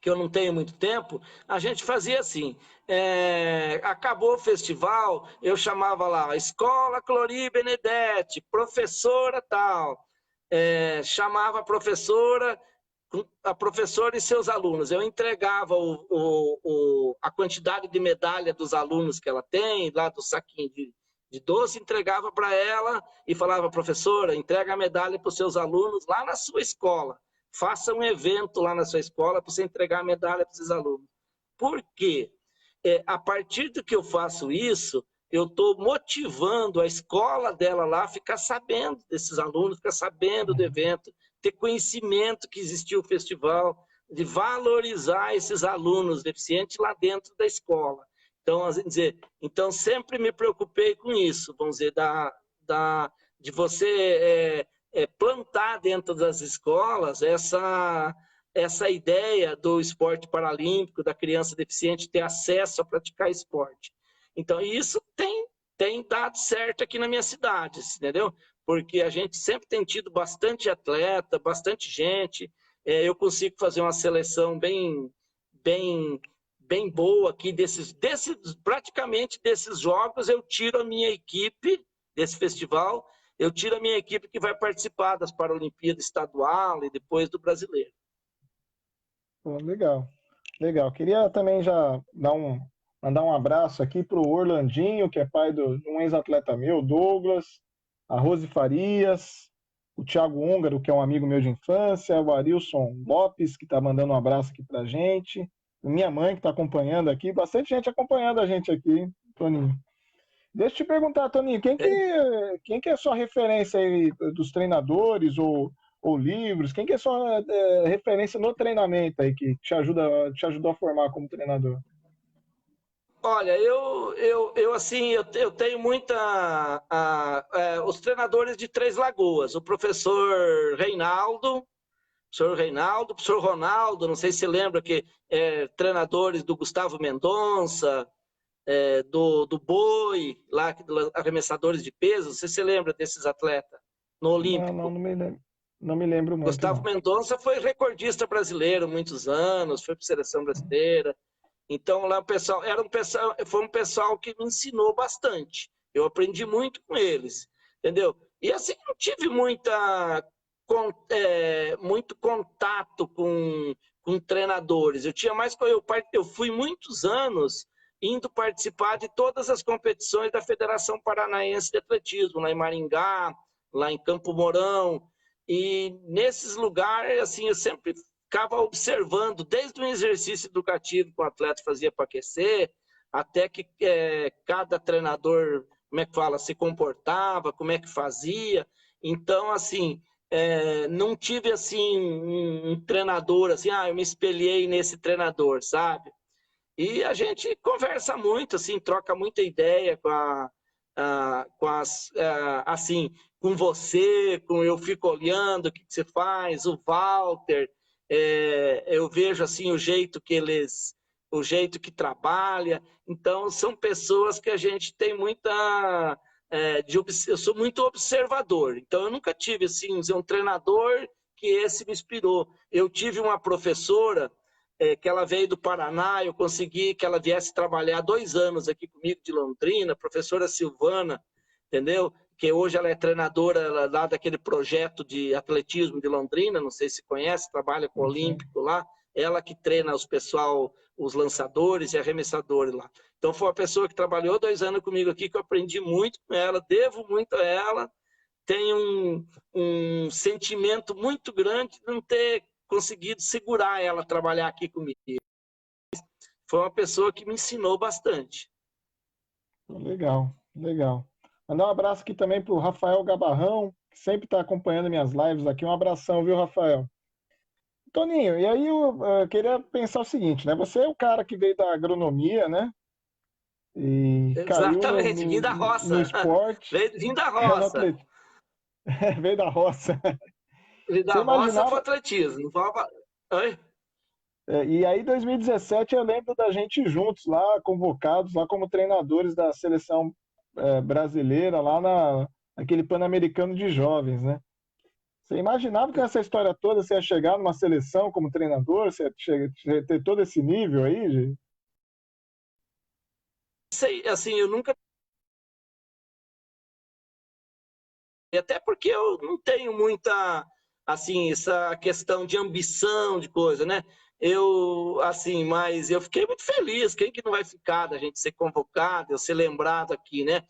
que eu não tenho muito tempo, a gente fazia assim, acabou o festival, eu chamava lá, Escola Clori Benedetti, professora tal, chamava a professora e seus alunos, eu entregava a quantidade de medalha dos alunos que ela tem, lá do saquinho de doce, entregava para ela e falava, professora, entrega a medalha para os seus alunos lá na sua escola. Faça um evento lá na sua escola para você entregar a medalha para esses alunos. Por quê? A partir do que eu faço isso, eu estou motivando a escola dela lá a ficar sabendo desses alunos, ficar sabendo do evento, ter conhecimento que existiu o festival, de valorizar esses alunos deficientes lá dentro da escola. Então, sempre me preocupei com isso, vamos dizer, de você plantar dentro das escolas essa ideia do esporte paralímpico, da criança deficiente ter acesso a praticar esporte. Então, isso tem dado certo aqui na minha cidade, entendeu? Porque a gente sempre tem tido bastante atleta, bastante gente, eu consigo fazer uma seleção bem boa aqui, praticamente desses jogos, eu tiro a minha equipe desse festival, eu tiro a minha equipe que vai participar das Paralimpíadas estadual e depois do brasileiro. Pô, legal, legal. Queria também já mandar um abraço aqui para o Orlandinho, que é pai de um ex-atleta meu, Douglas, a Rose Farias, o Thiago Húngaro, que é um amigo meu de infância, o Arilson Lopes, que está mandando um abraço aqui para a gente, minha mãe que está acompanhando aqui, bastante gente acompanhando a gente aqui, Toninho. Deixa eu te perguntar, Toninho, quem que é a sua referência aí dos treinadores ou livros? Quem que é a sua referência no treinamento aí que te ajudou a formar como treinador? Olha, eu tenho os treinadores de Três Lagoas, o professor Reinaldo, professor Reinaldo, professor Ronaldo, não sei se você lembra que treinadores do Gustavo Mendonça, do Boi, lá, arremessadores de peso, não sei se você lembra desses atletas no Não, Olímpico. não me lembro muito, Gustavo não. Mendonça foi recordista brasileiro muitos anos, foi para a seleção brasileira. Então lá o pessoal foi um pessoal que me ensinou bastante. Eu aprendi muito com eles, entendeu? E assim não tive muito contato com treinadores. Eu tinha mais eu fui muitos anos indo participar de todas as competições da Federação Paranaense de Atletismo, lá em Maringá, lá em Campo Mourão. E nesses lugares, assim, eu sempre ficava observando, desde o exercício educativo que o atleta fazia para aquecer, até que cada treinador, como é que fala, se comportava, como é que fazia. Então, assim, não tive, assim, um treinador, assim, eu me espelhei nesse treinador, sabe? E a gente conversa muito, assim, troca muita ideia assim, com você, eu fico olhando o que você faz, o Walter, eu vejo assim o jeito que trabalha. Então são pessoas que a gente tem muita eu sou muito observador. Então eu nunca tive assim um treinador que esse me inspirou. Eu tive uma professora que ela veio do Paraná, eu consegui que ela viesse trabalhar 2 anos aqui comigo de Londrina, professora Silvana, entendeu? Que hoje ela é treinadora lá daquele projeto de atletismo de Londrina, não sei se conhece, trabalha com o Olímpico lá, ela que treina os lançadores e arremessadores lá. Então foi uma pessoa que trabalhou 2 anos comigo aqui, que eu aprendi muito com ela, devo muito a ela, tenho um sentimento muito grande de não ter conseguido segurar ela trabalhar aqui comigo. Foi uma pessoa que me ensinou bastante. Legal, legal. Mandar um abraço aqui também para o Rafael Gabarrão, que sempre está acompanhando minhas lives aqui. Um abração, viu, Rafael? Toninho, e aí eu queria pensar o seguinte, né? Você é o cara que veio da agronomia, né? E caiu Exatamente, vim da no roça. esporte, Vim da caiu no roça. atletismo, veio da roça. Vim Você da roça para imaginava? atletismo. Oi? E aí, em 2017, eu lembro da gente juntos lá, convocados lá como treinadores da seleção brasileira, lá naquele Pan-Americano de Jovens, né? Você imaginava que essa história toda você ia chegar numa seleção como treinador, você ia ter todo esse nível aí? Sei, assim, eu nunca. Até porque eu não tenho muita, assim, essa questão de ambição, de coisa, né? Mas eu fiquei muito feliz. Quem que não vai ficar da gente ser convocado, eu ser lembrado aqui, né?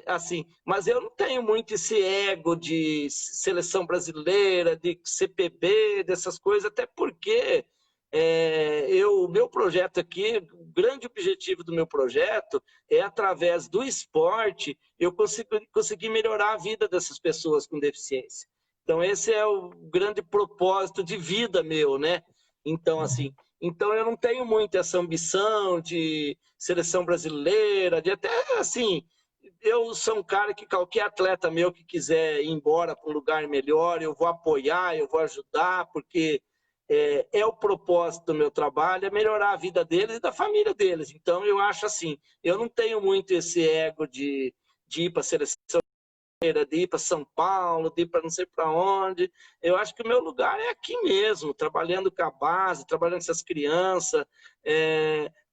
Assim, mas eu não tenho muito esse ego de seleção brasileira, de CPB, dessas coisas, até porque o meu projeto aqui, o grande objetivo do meu projeto é, através do esporte, eu conseguir melhorar a vida dessas pessoas com deficiência. Então, esse é o grande propósito de vida meu, né? Então, assim, eu não tenho muito essa ambição de seleção brasileira, de até, assim, eu sou um cara que qualquer atleta meu que quiser ir embora para um lugar melhor, eu vou apoiar, eu vou ajudar, porque o propósito do meu trabalho, é melhorar a vida deles e da família deles. Então, eu acho assim, eu não tenho muito esse ego de ir para a seleção, de ir para São Paulo, de ir para não sei para onde. Eu acho que o meu lugar é aqui mesmo, trabalhando com a base, trabalhando com essas crianças,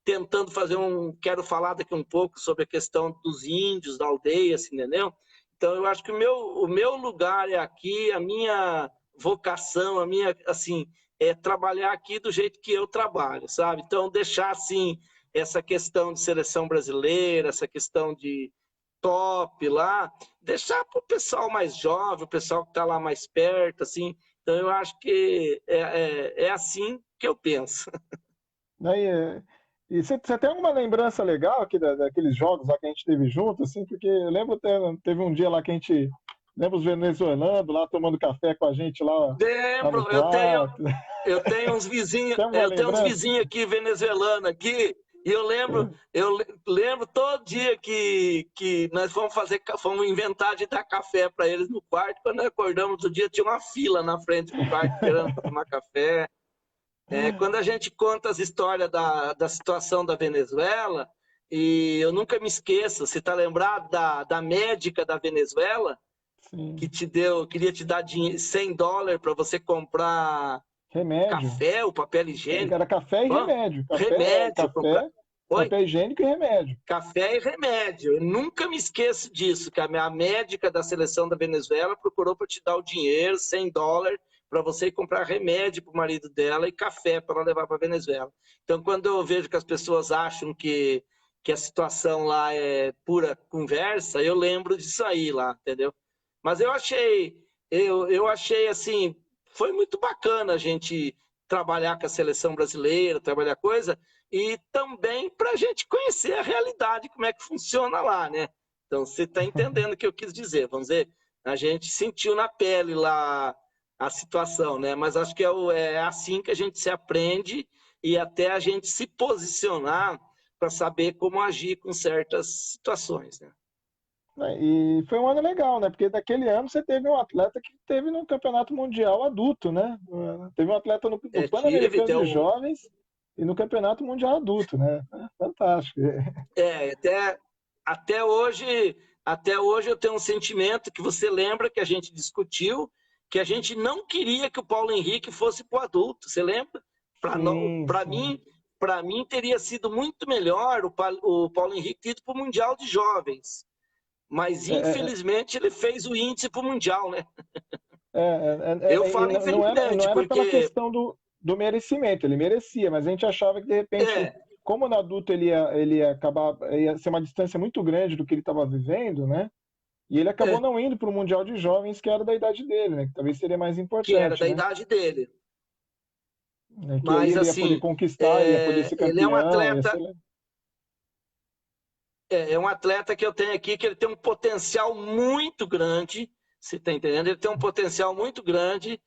tentando fazer Quero falar daqui um pouco sobre a questão dos índios, da aldeia, assim, entendeu? Então, eu acho que o meu lugar é aqui, a minha vocação, a minha, assim, é trabalhar aqui do jeito que eu trabalho, sabe? Então, deixar, assim, essa questão de seleção brasileira, essa questão de top lá, deixar para o pessoal mais jovem, o pessoal que está lá mais perto, assim. Então, eu acho que é assim que eu penso. Né, e você tem alguma lembrança legal aqui daqueles jogos lá que a gente teve junto, assim? Porque eu lembro até, teve um dia lá que a gente, lembra os venezuelanos lá tomando café com a gente lá no Lembro, quarto. eu tenho uns vizinhos, Tem alguma eu tenho uns lembrança? vizinhos aqui venezuelanos aqui, E eu lembro todo dia que nós fomos inventar de dar café para eles no quarto. Quando nós acordamos do dia, tinha uma fila na frente do quarto esperando para tomar café. Quando a gente conta as histórias da situação da Venezuela, e eu nunca me esqueço, você está lembrado da médica da Venezuela, Sim. queria te dar $100 para você comprar Remédio. café, o papel higiênico, Era café e remédio. remédio, oi, Papel higiênico e remédio. café e remédio. Eu nunca me esqueço disso, que a médica da seleção da Venezuela procurou para te dar o dinheiro, $100, para você ir comprar remédio para o marido dela e café para ela levar para a Venezuela. Então, quando eu vejo que as pessoas acham que a situação lá é pura conversa, eu lembro disso aí lá, entendeu? Mas eu achei assim, foi muito bacana a gente trabalhar com a seleção brasileira, trabalhar coisa, e também para a gente conhecer a realidade, como é que funciona lá, né? Então, você está entendendo o que eu quis dizer, vamos dizer, a gente sentiu na pele lá a situação, né? Mas acho que é assim que a gente se aprende e até a gente se posicionar para saber como agir com certas situações, né? E foi um ano legal, né? Porque naquele ano você teve um atleta que teve no Campeonato Mundial adulto, né? Teve um atleta no Tive, Pan-Americano de Jovens e no Campeonato Mundial adulto, né? Fantástico. até, até hoje eu tenho um sentimento que você lembra que a gente discutiu, que a gente não queria que o Paulo Henrique fosse para o adulto, você lembra? Sim, Para sim. mim, para mim teria sido muito melhor o Paulo Henrique ter ido para o Mundial de Jovens, mas É, é, infelizmente ele fez o índice para o Mundial, né? Eu e falo não infelizmente, era pela porque questão do merecimento, ele merecia, mas a gente achava que de repente, é, como no adulto ele ia acabar, ia ser uma distância muito grande do que ele estava vivendo, né? E ele acabou é, não indo para o Mundial de Jovens, que era da idade dele, né? Que talvez seria mais que era importante, da né? idade dele. Que aí Mas ele ia poder assim, conquistar, ia poder ser ele é um campeão, ia atleta, ser. é um atleta que eu tenho aqui que ele tem um potencial muito grande, você está entendendo? Ele tem um potencial muito grande.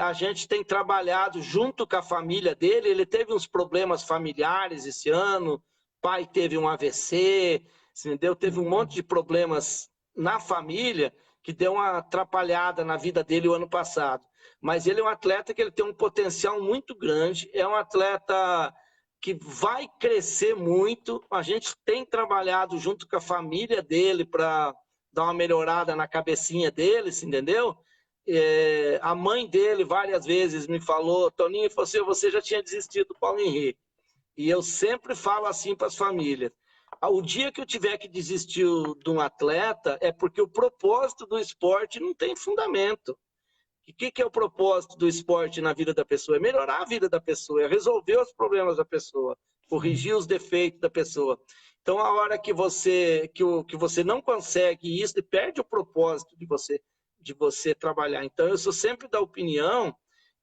A gente tem trabalhado junto com a família dele. Ele teve uns problemas familiares esse ano, pai teve um AVC, entendeu? Teve um monte de problemas na família que deu uma atrapalhada na vida dele o ano passado. Mas ele é um atleta que ele tem um potencial muito grande, é um atleta que vai crescer muito. A gente tem trabalhado junto com a família dele para dar uma melhorada na cabecinha deles, entendeu? A mãe dele várias vezes me falou, Toninho, você já tinha desistido do Paulo Henrique. E eu sempre falo assim para as famílias. O dia que eu tiver que desistir de um atleta é porque o propósito do esporte não tem fundamento. O que é o propósito do esporte na vida da pessoa? É melhorar a vida da pessoa, é resolver os problemas da pessoa, corrigir os defeitos da pessoa. Então, a hora que você não consegue isso, perde o propósito de você trabalhar. Então, eu sou sempre da opinião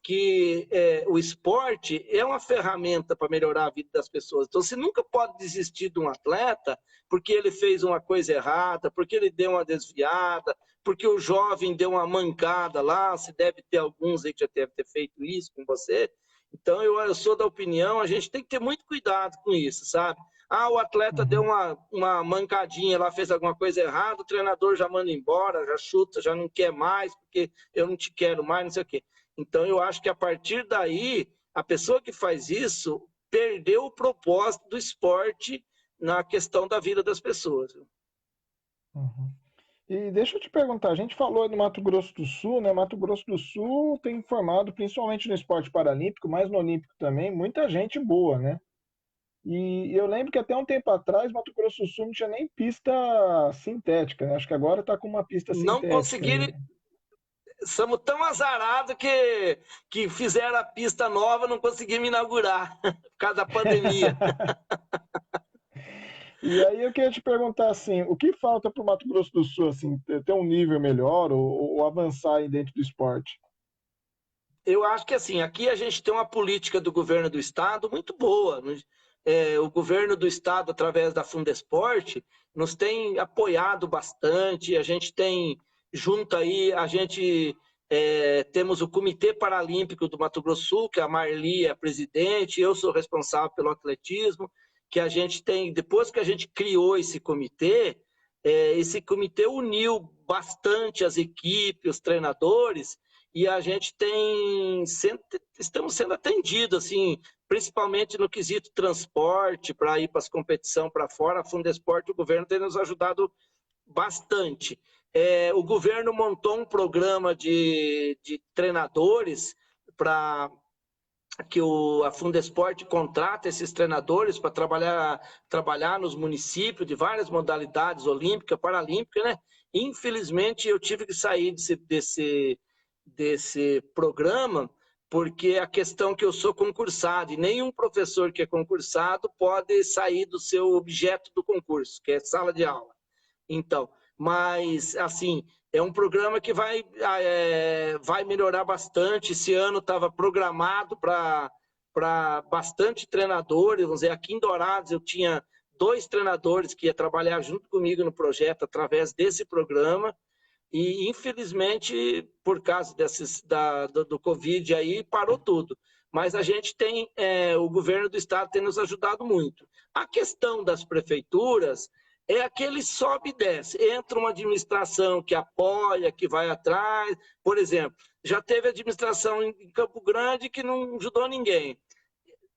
que o esporte é uma ferramenta para melhorar a vida das pessoas. Então, você nunca pode desistir de um atleta porque ele fez uma coisa errada, porque ele deu uma desviada, porque o jovem deu uma mancada lá, se deve ter alguns aí que já deve ter feito isso com você. Então, eu sou da opinião, a gente tem que ter muito cuidado com isso, sabe? O atleta deu Uhum. uma mancadinha lá, fez alguma coisa errada, o treinador já manda embora, já chuta, já não quer mais, porque eu não te quero mais, não sei o quê. Então, eu acho que a partir daí, a pessoa que faz isso perdeu o propósito do esporte na questão da vida das pessoas. Uhum. E deixa eu te perguntar, a gente falou do Mato Grosso do Sul, né? Mato Grosso do Sul tem formado, principalmente no esporte paralímpico, mas no olímpico também, muita gente boa, né? E eu lembro que até um tempo atrás, Mato Grosso do Sul não tinha nem pista sintética, né? Acho que agora está com uma pista Não sintética aí, conseguiram, né? somos tão azarados que fizeram a pista nova, não conseguimos inaugurar, por causa da pandemia. E aí eu queria te perguntar assim, o que falta para o Mato Grosso do Sul, assim, ter um nível melhor ou avançar aí dentro do esporte? Eu acho que assim, aqui a gente tem uma política do governo do estado muito boa. O governo do estado, através da Fundesporte, nos tem apoiado bastante. A gente tem, junto aí, temos o Comitê Paralímpico do Mato Grosso do Sul, que a Marli é a presidente, eu sou responsável pelo atletismo. que a gente tem, depois que a gente criou esse comitê uniu bastante as equipes, os treinadores, e a gente estamos sendo atendidos, assim, principalmente no quesito transporte, para ir para as competições para fora. A Fundesporte, o governo tem nos ajudado bastante. O governo montou um programa de treinadores para que a Fundesporte contrata esses treinadores para trabalhar nos municípios de várias modalidades, olímpica, paralímpica, né? Infelizmente, eu tive que sair desse programa, porque a questão que eu sou concursado, e nenhum professor que é concursado pode sair do seu objeto do concurso, que é sala de aula. Então, mas, assim, é um programa que vai melhorar bastante. Esse ano estava programado para bastante treinadores. Vamos dizer, aqui em Dourados eu tinha 2 treinadores que ia trabalhar junto comigo no projeto através desse programa. E, infelizmente, por causa do Covid aí, parou tudo. Mas a gente tem, o governo do estado tem nos ajudado muito. A questão das prefeituras é aquele sobe e desce. Entra uma administração que apoia, que vai atrás. Por exemplo, já teve administração em Campo Grande que não ajudou ninguém.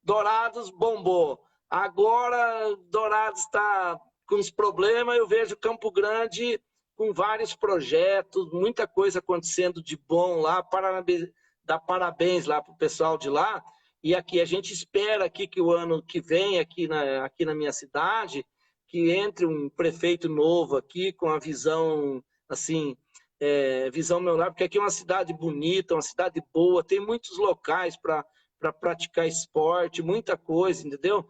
Dourados bombou. Agora Dourados está com os problemas. Eu vejo Campo Grande com vários projetos, muita coisa acontecendo de bom lá. Dar parabéns lá para o pessoal de lá. E aqui a gente espera aqui que o ano que vem, aqui na minha cidade, que entre um prefeito novo aqui com a visão, assim, visão melhor, porque aqui é uma cidade bonita, uma cidade boa, tem muitos locais para praticar esporte, muita coisa, entendeu?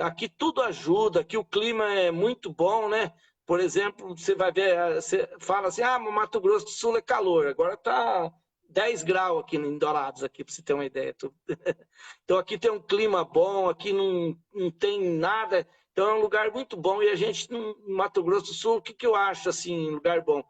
Aqui tudo ajuda, aqui o clima é muito bom, né? Por exemplo, você vai ver, você fala assim, Mato Grosso do Sul é calor, agora está 10 graus aqui em Dourados, aqui, para você ter uma ideia. Então aqui tem um clima bom, aqui não tem nada. Então é um lugar muito bom. E a gente, no Mato Grosso do Sul, o que eu acho assim, lugar bom?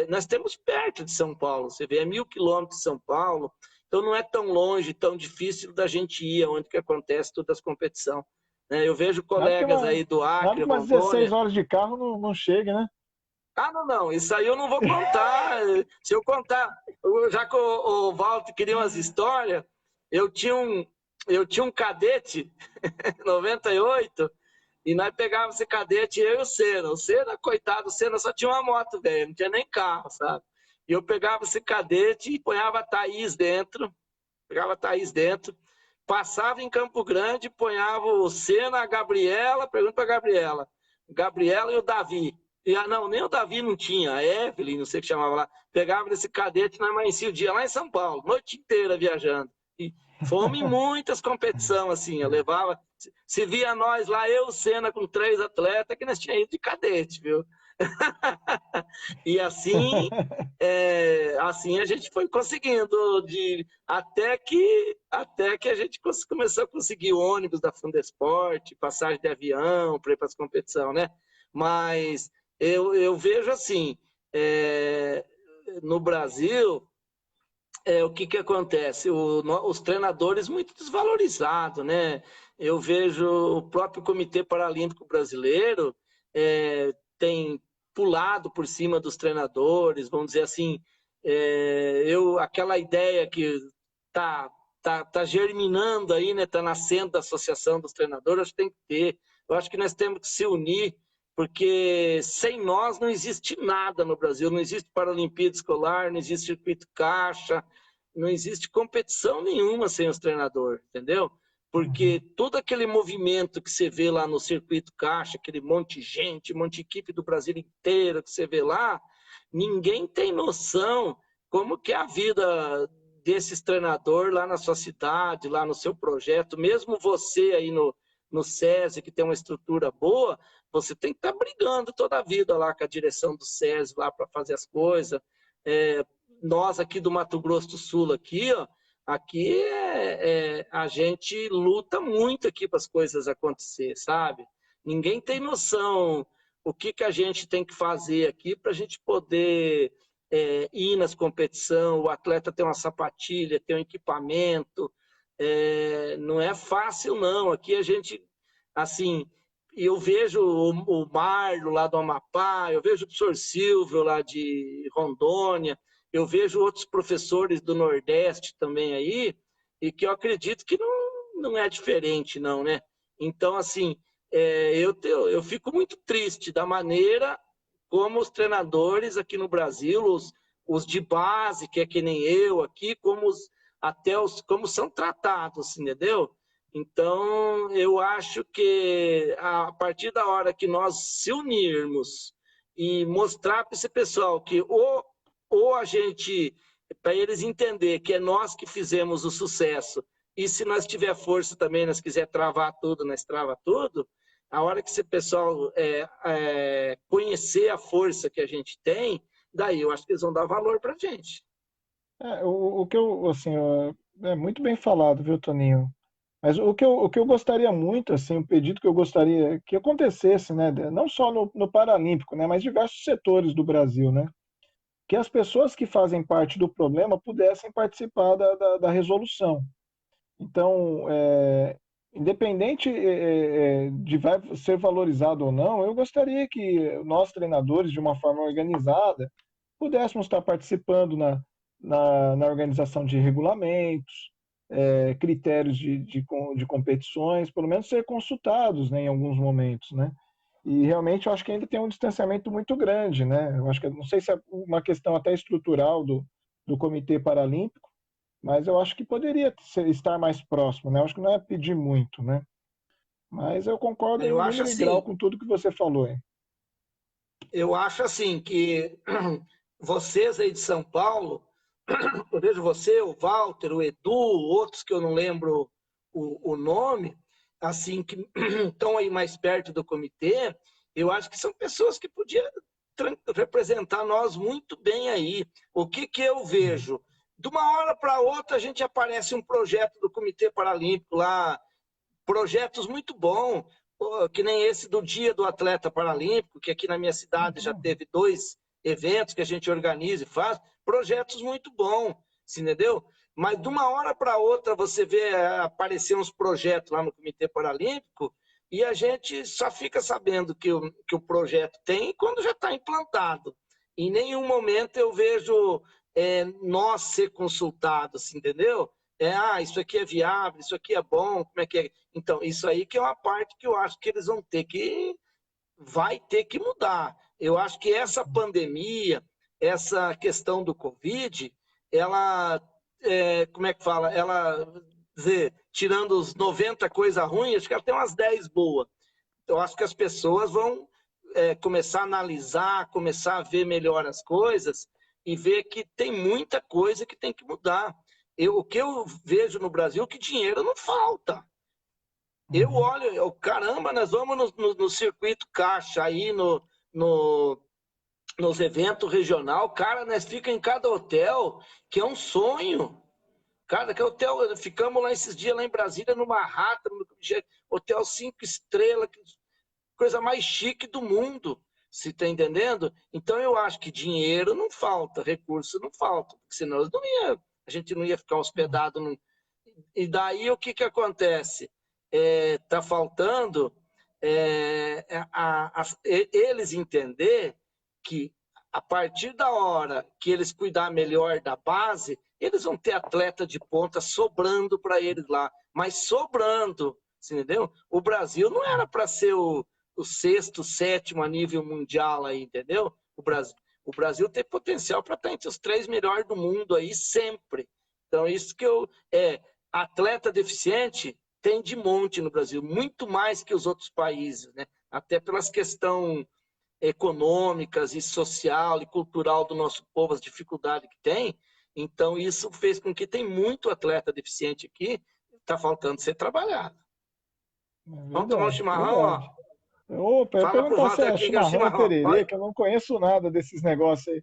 Nós temos perto de São Paulo, você vê, 1.000 quilômetros de São Paulo, então não é tão longe, tão difícil da gente ir onde que acontece todas as competições. Eu vejo colegas aí do Nada Acre, que umas Rondônia. 16 horas de carro não chega, né? Não, isso aí eu não vou contar. Se eu contar, já que o Walter queria umas histórias, eu tinha um cadete, 98, e nós pegávamos esse cadete, eu e o Senna. O Senna, coitado, o Senna só tinha uma moto, velho, não tinha nem carro, sabe? E eu pegava esse cadete e ponhava a Thaís dentro, passava em Campo Grande, ponhava o Senna, a Gabriela, pergunta para a Gabriela e o Davi. Não, nem o Davi não tinha, a Evelyn, não sei o que chamava lá. Pegava esse cadete e nós amanhecia o dia lá em São Paulo, noite inteira viajando. E fomos em muitas competições, assim, eu levava... Se via nós lá, eu, Senna, com 3 atletas, que nós tínhamos ido de cadete, viu? E assim, assim a gente foi conseguindo, até que a gente começou a conseguir ônibus da Fundesporte, passagem de avião para ir para as competições, né? Mas eu vejo assim, no Brasil, o que acontece? Os treinadores muito desvalorizados, né? Eu vejo o próprio Comitê Paralímpico Brasileiro tem pulado por cima dos treinadores, vamos dizer assim, aquela ideia que tá germinando aí, né? Tá nascendo da Associação dos Treinadores, acho que tem que ter. Eu acho que nós temos que se unir, porque sem nós não existe nada no Brasil, não existe Paralimpíada Escolar, não existe circuito caixa, não existe competição nenhuma sem os treinadores, entendeu? Porque todo aquele movimento que você vê lá no circuito caixa, aquele monte de gente, monte de equipe do Brasil inteiro que você vê lá, ninguém tem noção como que é a vida desses treinadores lá na sua cidade, lá no seu projeto, mesmo você aí no SESI, que tem uma estrutura boa, você tem que estar brigando toda a vida lá com a direção do SESI lá para fazer as coisas. Nós aqui do Mato Grosso do Sul, aqui, ó, aqui a gente luta muito aqui para as coisas acontecer, sabe? Ninguém tem noção o que a gente tem que fazer aqui para a gente poder ir nas competições, o atleta tem uma sapatilha, tem um equipamento, não é fácil não, aqui a gente assim, eu vejo o Marlo lá do Amapá, eu vejo o professor Silvio lá de Rondônia, eu vejo outros professores do Nordeste também aí, e que eu acredito que não é diferente, não, né? Então, assim, eu fico muito triste da maneira como os treinadores aqui no Brasil, os de base, que é que nem eu aqui, como são tratados, entendeu? Então, eu acho que a partir da hora que nós se unirmos e mostrar para esse pessoal que ou a gente, para eles entender que é nós que fizemos o sucesso, e se nós tiver força também, nós quiser travar tudo, nós trava tudo, a hora que esse pessoal conhecer a força que a gente tem, daí eu acho que eles vão dar valor para a gente. O que eu, assim, é muito bem falado, viu, Toninho? Mas o que eu gostaria muito, assim, um pedido que eu gostaria que acontecesse, né, não só no Paralímpico, né, mas diversos setores do Brasil, né, que as pessoas que fazem parte do problema pudessem participar da resolução. Então, independente de vai ser valorizado ou não, eu gostaria que nós, treinadores, de uma forma organizada, pudéssemos estar participando na organização de regulamentos, critérios de competições, pelo menos ser consultados, né, em alguns momentos, né? E realmente eu acho que ainda tem um distanciamento muito grande, né? Eu acho que não sei se é uma questão até estrutural do Comitê Paralímpico, mas eu acho que poderia estar mais próximo, né? Eu acho que não é pedir muito, né? Mas eu concordo Eu em acho número e grau assim, com tudo que você falou, hein? eu acho assim que vocês aí de São Paulo, eu vejo você, o Walter, o Edu, outros que eu não lembro o nome, assim, que estão aí mais perto do comitê, eu acho que são pessoas que podiam representar nós muito bem aí. O que, que eu vejo? De uma hora para outra, a gente aparece um projeto do Comitê Paralímpico lá, projetos muito bons, que nem esse do Dia do Atleta Paralímpico, que aqui na minha cidade já teve 2 eventos que a gente organiza e faz, projetos muito bons, entendeu? Mas de uma hora para outra você vê aparecer uns projetos lá no Comitê Paralímpico e a gente só fica sabendo que o projeto tem quando já está implantado. Em nenhum momento eu vejo nós ser consultados, entendeu? Isso aqui é viável, isso aqui é bom, como é que é? Então, isso aí que é uma parte que eu acho que eles vai ter que mudar. Eu acho que essa pandemia, essa questão do Covid, ela, como é que fala? Ela, dizer, tirando os 90 coisas ruins, acho que ela tem umas 10 boas. Então, acho que as pessoas vão começar a analisar, começar a ver melhor as coisas e ver que tem muita coisa que tem que mudar. O que eu vejo no Brasil é que dinheiro não falta. Eu Uhum. olho, caramba, nós vamos no circuito caixa aí, nos eventos regional, cara, nós fica em cada hotel, que é um sonho. Cara, que hotel, ficamos lá esses dias lá em Brasília, no Manhattan, no hotel 5 estrelas, coisa mais chique do mundo. Se tá entendendo? Então eu acho que dinheiro não falta, recurso não falta, porque senão a gente não ia ficar hospedado. E daí o que acontece? Tá faltando eles entender que a partir da hora que eles cuidar melhor da base, eles vão ter atleta de ponta sobrando para eles lá, mas sobrando, você entendeu? O Brasil não era para ser o sexto, sétimo a nível mundial aí, entendeu? O Brasil tem potencial para estar entre os 3 melhores do mundo aí sempre. Então, isso que atleta deficiente tem de monte no Brasil, muito mais que os outros países, né? Até pelas questões econômicas e social e cultural do nosso povo, as dificuldades que tem. Então, isso fez com que tem muito atleta deficiente aqui, está faltando ser trabalhado. É Vamos tomar um verdade, chimarrão, verdade. ó. Opa, eu ia Fala pro perguntar se Walter é aqui que é o chimarrão ou chimarrão. tererê, Olha, que eu não conheço nada desses negócios aí.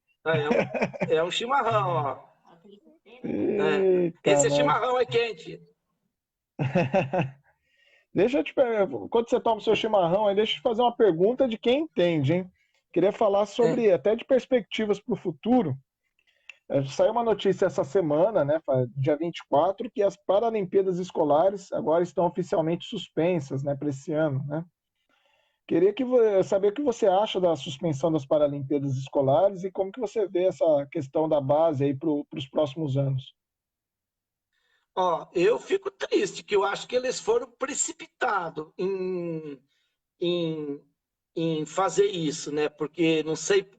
é um chimarrão, ó. Eita, Esse é nós. chimarrão, é quente. Deixa eu te perguntar, quando você toma o seu chimarrão, aí deixa eu te fazer uma pergunta de quem entende, hein? Queria falar É. sobre, até de perspectivas para o futuro. Saiu uma notícia essa semana, né, dia 24, que as Paralimpíadas Escolares agora estão oficialmente suspensas, né, para esse ano, né? Queria saber o que você acha da suspensão das Paralimpíadas Escolares e como que você vê essa questão da base aí para os próximos anos. Ó, eu fico triste, que eu acho que eles foram precipitados em, em fazer isso, né? Porque não sei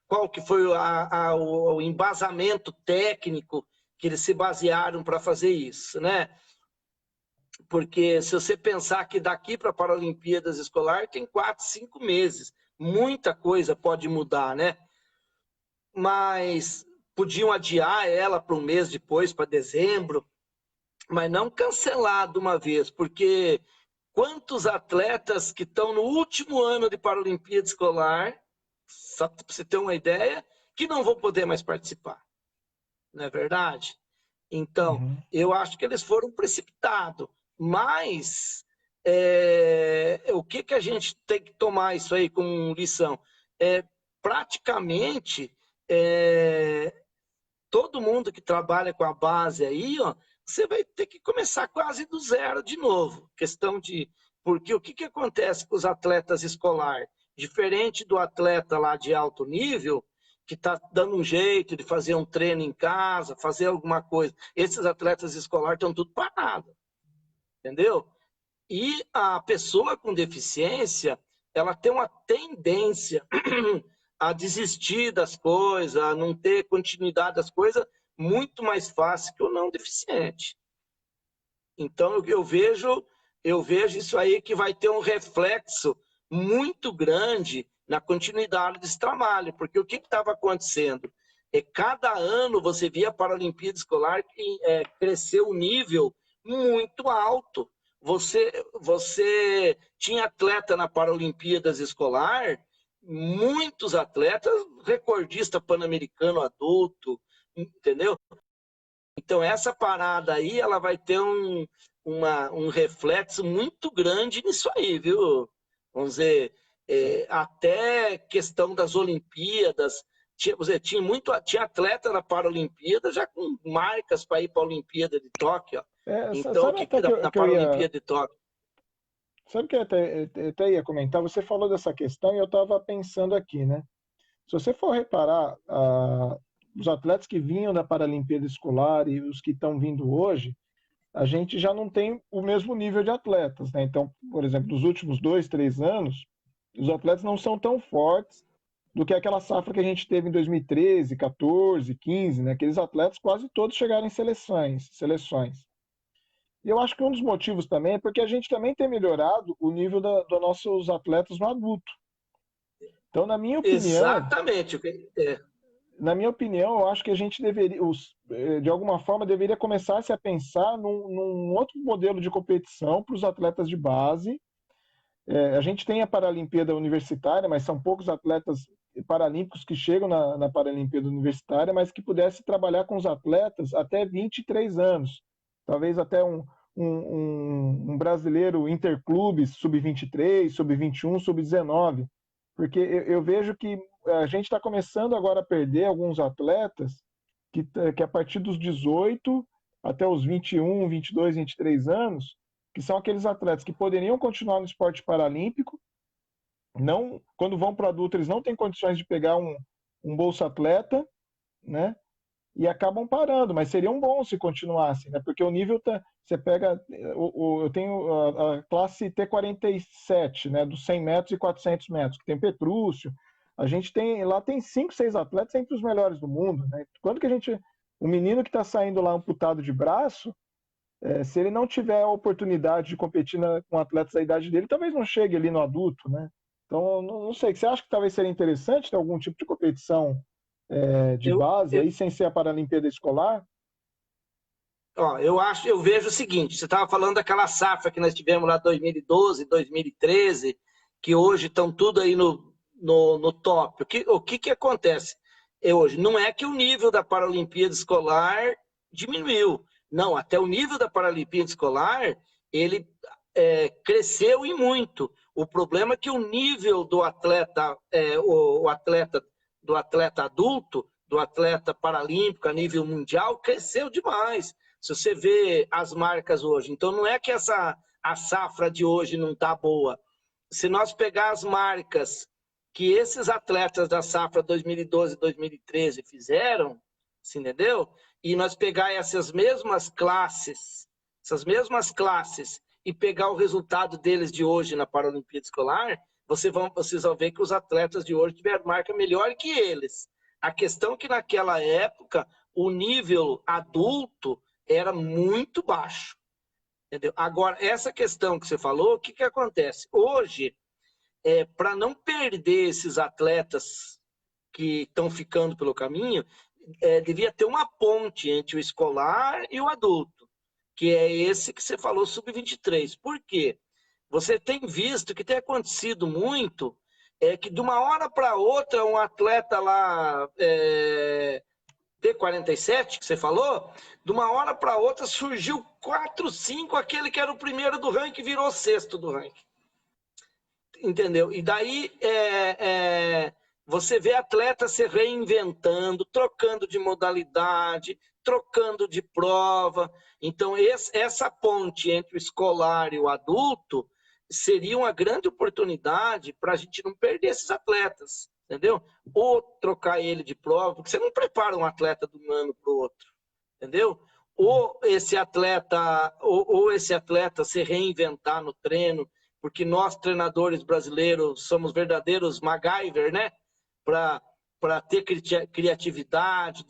qual que foi o embasamento técnico que eles se basearam para fazer isso, né? Porque se você pensar que daqui para a Paralimpíadas Escolar tem 4, 5 meses, muita coisa pode mudar, né? Mas podiam adiar ela para um mês depois, para dezembro, mas não cancelar de uma vez, porque quantos atletas que estão no último ano de Paralimpíada Escolar, só para você ter uma ideia, que não vão poder mais participar, não é verdade? Então, Uhum. eu acho que eles foram precipitados, mas o que, que a gente tem que tomar isso aí como lição? Praticamente, é, todo mundo que trabalha com a base aí, ó, você vai ter que começar quase do zero de novo. Questão de. Porque o que, que acontece com os atletas escolares? Diferente do atleta lá de alto nível, que está dando um jeito de fazer um treino em casa, fazer alguma coisa. Esses atletas escolares estão tudo parados, entendeu? E a pessoa com deficiência, ela tem uma tendência a desistir das coisas, a não ter continuidade das coisas, muito mais fácil que o não deficiente. Então eu vejo isso aí que vai ter um reflexo muito grande na continuidade desse trabalho, porque o que estava acontecendo? Cada ano você via a Paralimpíada Escolar que cresceu o nível muito alto. Você tinha atleta na Paralimpíadas Escolar, muitos atletas, recordista pan-americano adulto, entendeu? Então, essa parada aí, ela vai ter um reflexo muito grande nisso aí, viu? Vamos dizer, até questão das Olimpíadas, tinha atleta na Paralimpíada já com marcas para ir para a Olimpíada de Tóquio. Ó. Então, Sabe até na que eu ia, Paralimpíada de Tóquio. sabe que eu até ia comentar? Você falou dessa questão e eu estava pensando aqui, né? Se você for reparar, os atletas que vinham da Paralimpíada Escolar e os que estão vindo hoje, a gente já não tem o mesmo nível de atletas, né? Então, por exemplo, nos últimos 2, 3 anos, os atletas não são tão fortes do que aquela safra que a gente teve em 2013, 14, 15, né? Aqueles atletas quase todos chegaram em seleções. E eu acho que um dos motivos também é porque a gente também tem melhorado o nível dos nossos atletas no adulto. Então, Exatamente. na minha opinião, eu acho que a gente deveria, de alguma forma, deveria começar -se a pensar num outro modelo de competição para os atletas de base. A gente tem a Paralimpíada Universitária, mas são poucos atletas paralímpicos que chegam na Paralimpíada Universitária, mas que pudesse trabalhar com os atletas até 23 anos. Talvez até um brasileiro interclubes sub-23, sub-21, sub-19. Porque eu vejo que a gente está começando agora a perder alguns atletas que a partir dos 18 até os 21, 22, 23 anos, que são aqueles atletas que poderiam continuar no esporte paralímpico, não, quando vão para o adulto eles não têm condições de pegar um bolsa atleta, né? E acabam parando, mas seriam bons se continuassem, né? Porque o nível tá, você pega, eu tenho a classe T47, né? Dos 100 metros e 400 metros, que tem Petrúcio, a gente tem, lá tem 5, 6 atletas entre os melhores do mundo, né? Quando que o menino que está saindo lá amputado de braço, se ele não tiver a oportunidade de competir com atletas da idade dele, talvez não chegue ali no adulto, né? Então, não sei, você acha que talvez seria interessante ter algum tipo de competição de Eu, base, eu, aí sem ser a Paralimpíada Escolar? Ó, eu vejo o seguinte, você estava falando daquela safra que nós tivemos lá 2012, 2013, que hoje estão tudo aí no top. O que acontece hoje? Não é que o nível da Paralimpíada Escolar diminuiu. Não, até o nível da Paralimpíada Escolar, ele cresceu e muito. O problema é que o nível do atleta, o atleta do atleta adulto do atleta paralímpico a nível mundial cresceu demais. Se você vê as marcas hoje. Então, não é que a safra de hoje não está boa. Se nós pegar as marcas que esses atletas da safra 2012 e 2013 fizeram, você entendeu? E nós pegar essas mesmas classes e pegar o resultado deles de hoje na Paralimpíada Escolar, vocês vão ver que os atletas de hoje tiveram marca melhor que eles. A questão é que naquela época o nível adulto era muito baixo. Entendeu? Agora, essa questão que você falou, o que acontece? Hoje, para não perder esses atletas que estão ficando pelo caminho, devia ter uma ponte entre o escolar e o adulto, que é esse que você falou, sub-23. Por quê? Você tem visto que tem acontecido muito, que de uma hora para outra um atleta lá, T47, que você falou, de uma hora para outra surgiu 4, 5, aquele que era o primeiro do ranking virou sexto do ranking. Entendeu? E daí você vê atletas se reinventando, trocando de modalidade, trocando de prova. Então, essa ponte entre o escolar e o adulto seria uma grande oportunidade para a gente não perder esses atletas, entendeu? Ou trocar ele de prova, porque você não prepara um atleta de um ano para o outro, entendeu? Ou esse atleta se reinventar no treino, porque nós, treinadores brasileiros, somos verdadeiros MacGyver, né? Para ter criatividade.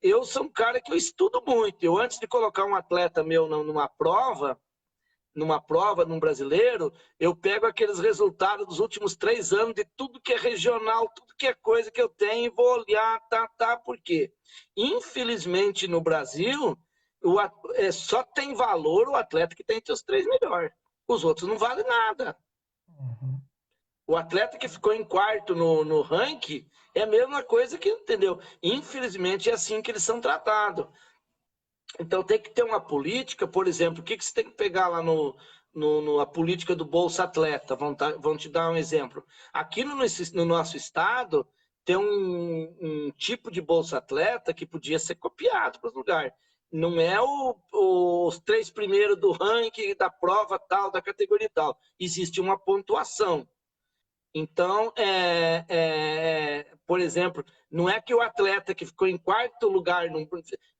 Eu sou um cara que eu estudo muito. Eu, antes de colocar um atleta meu numa prova, num brasileiro, eu pego aqueles resultados dos últimos 3 anos de tudo que é regional, tudo que é coisa que eu tenho, e vou olhar, por quê? Infelizmente, no Brasil, só tem valor o atleta que tem entre os 3 melhores. Os outros não valem nada. Uhum. O atleta que ficou em quarto no ranking é a mesma coisa que, entendeu? Infelizmente, é assim que eles são tratados. Então, tem que ter uma política, por exemplo, o que você tem que pegar lá a política do Bolsa Atleta? Vão te dar um exemplo. Aqui no nosso estado, tem um tipo de Bolsa Atleta que podia ser copiado para os lugares. Não é os 3 primeiros do ranking, da prova tal, da categoria tal. Existe uma pontuação. Então, por exemplo, não é que o atleta que ficou em quarto lugar,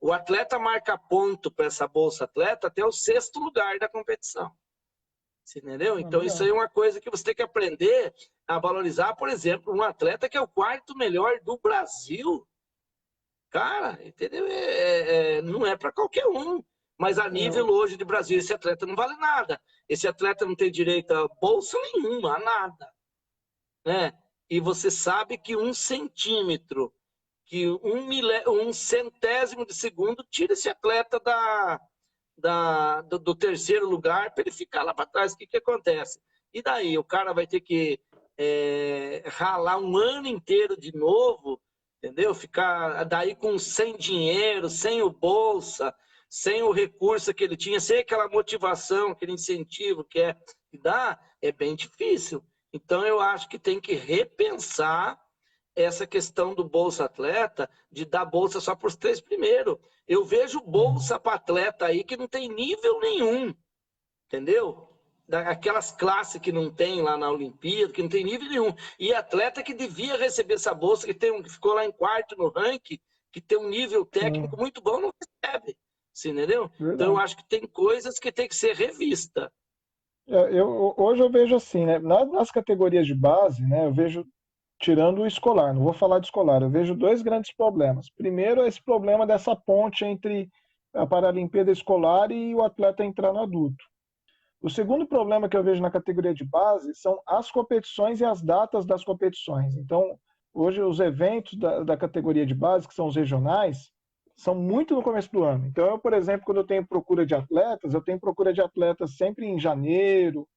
o atleta marca ponto para essa Bolsa Atleta até o 6º lugar da competição. Você entendeu? Então, isso aí é uma coisa que você tem que aprender a valorizar. Por exemplo, um atleta que é o 4º melhor do Brasil. Cara, entendeu? Não é para qualquer um. Mas a nível hoje de Brasil, esse atleta não vale nada. Esse atleta não tem direito a bolsa nenhuma, a nada. Né? E você sabe que 1 centímetro, que 1 centésimo de segundo tira esse atleta do 3º lugar para ele ficar lá para trás. O que acontece? E daí? O cara vai ter que ralar um ano inteiro de novo, entendeu? Ficar daí sem dinheiro, sem o bolsa, sem o recurso que ele tinha, sem aquela motivação, aquele incentivo que dá, é bem difícil. Então, eu acho que tem que repensar essa questão do Bolsa Atleta, de dar bolsa só para os 3 primeiros. Eu vejo bolsa para atleta aí que não tem nível nenhum, entendeu? Aquelas classes que não tem lá na Olimpíada, que não tem nível nenhum. E atleta que devia receber essa bolsa, que ficou lá em quarto no ranking, que tem um nível técnico muito bom, não recebe. Você entendeu? Verdade. Então, eu acho que tem coisas que tem que ser revista. Hoje eu vejo assim, né? Nas categorias de base, né? Eu vejo, tirando o escolar, não vou falar de escolar, eu vejo 2 grandes problemas. Primeiro, esse problema dessa ponte entre a Paralimpíada escolar e o atleta entrar no adulto. O segundo problema que eu vejo na categoria de base são as competições e as datas das competições. Então, hoje os eventos da categoria de base, que são os regionais, são muito no começo do ano. Então, eu, por exemplo, quando eu tenho procura de atletas, eu tenho procura de atletas sempre em janeiro,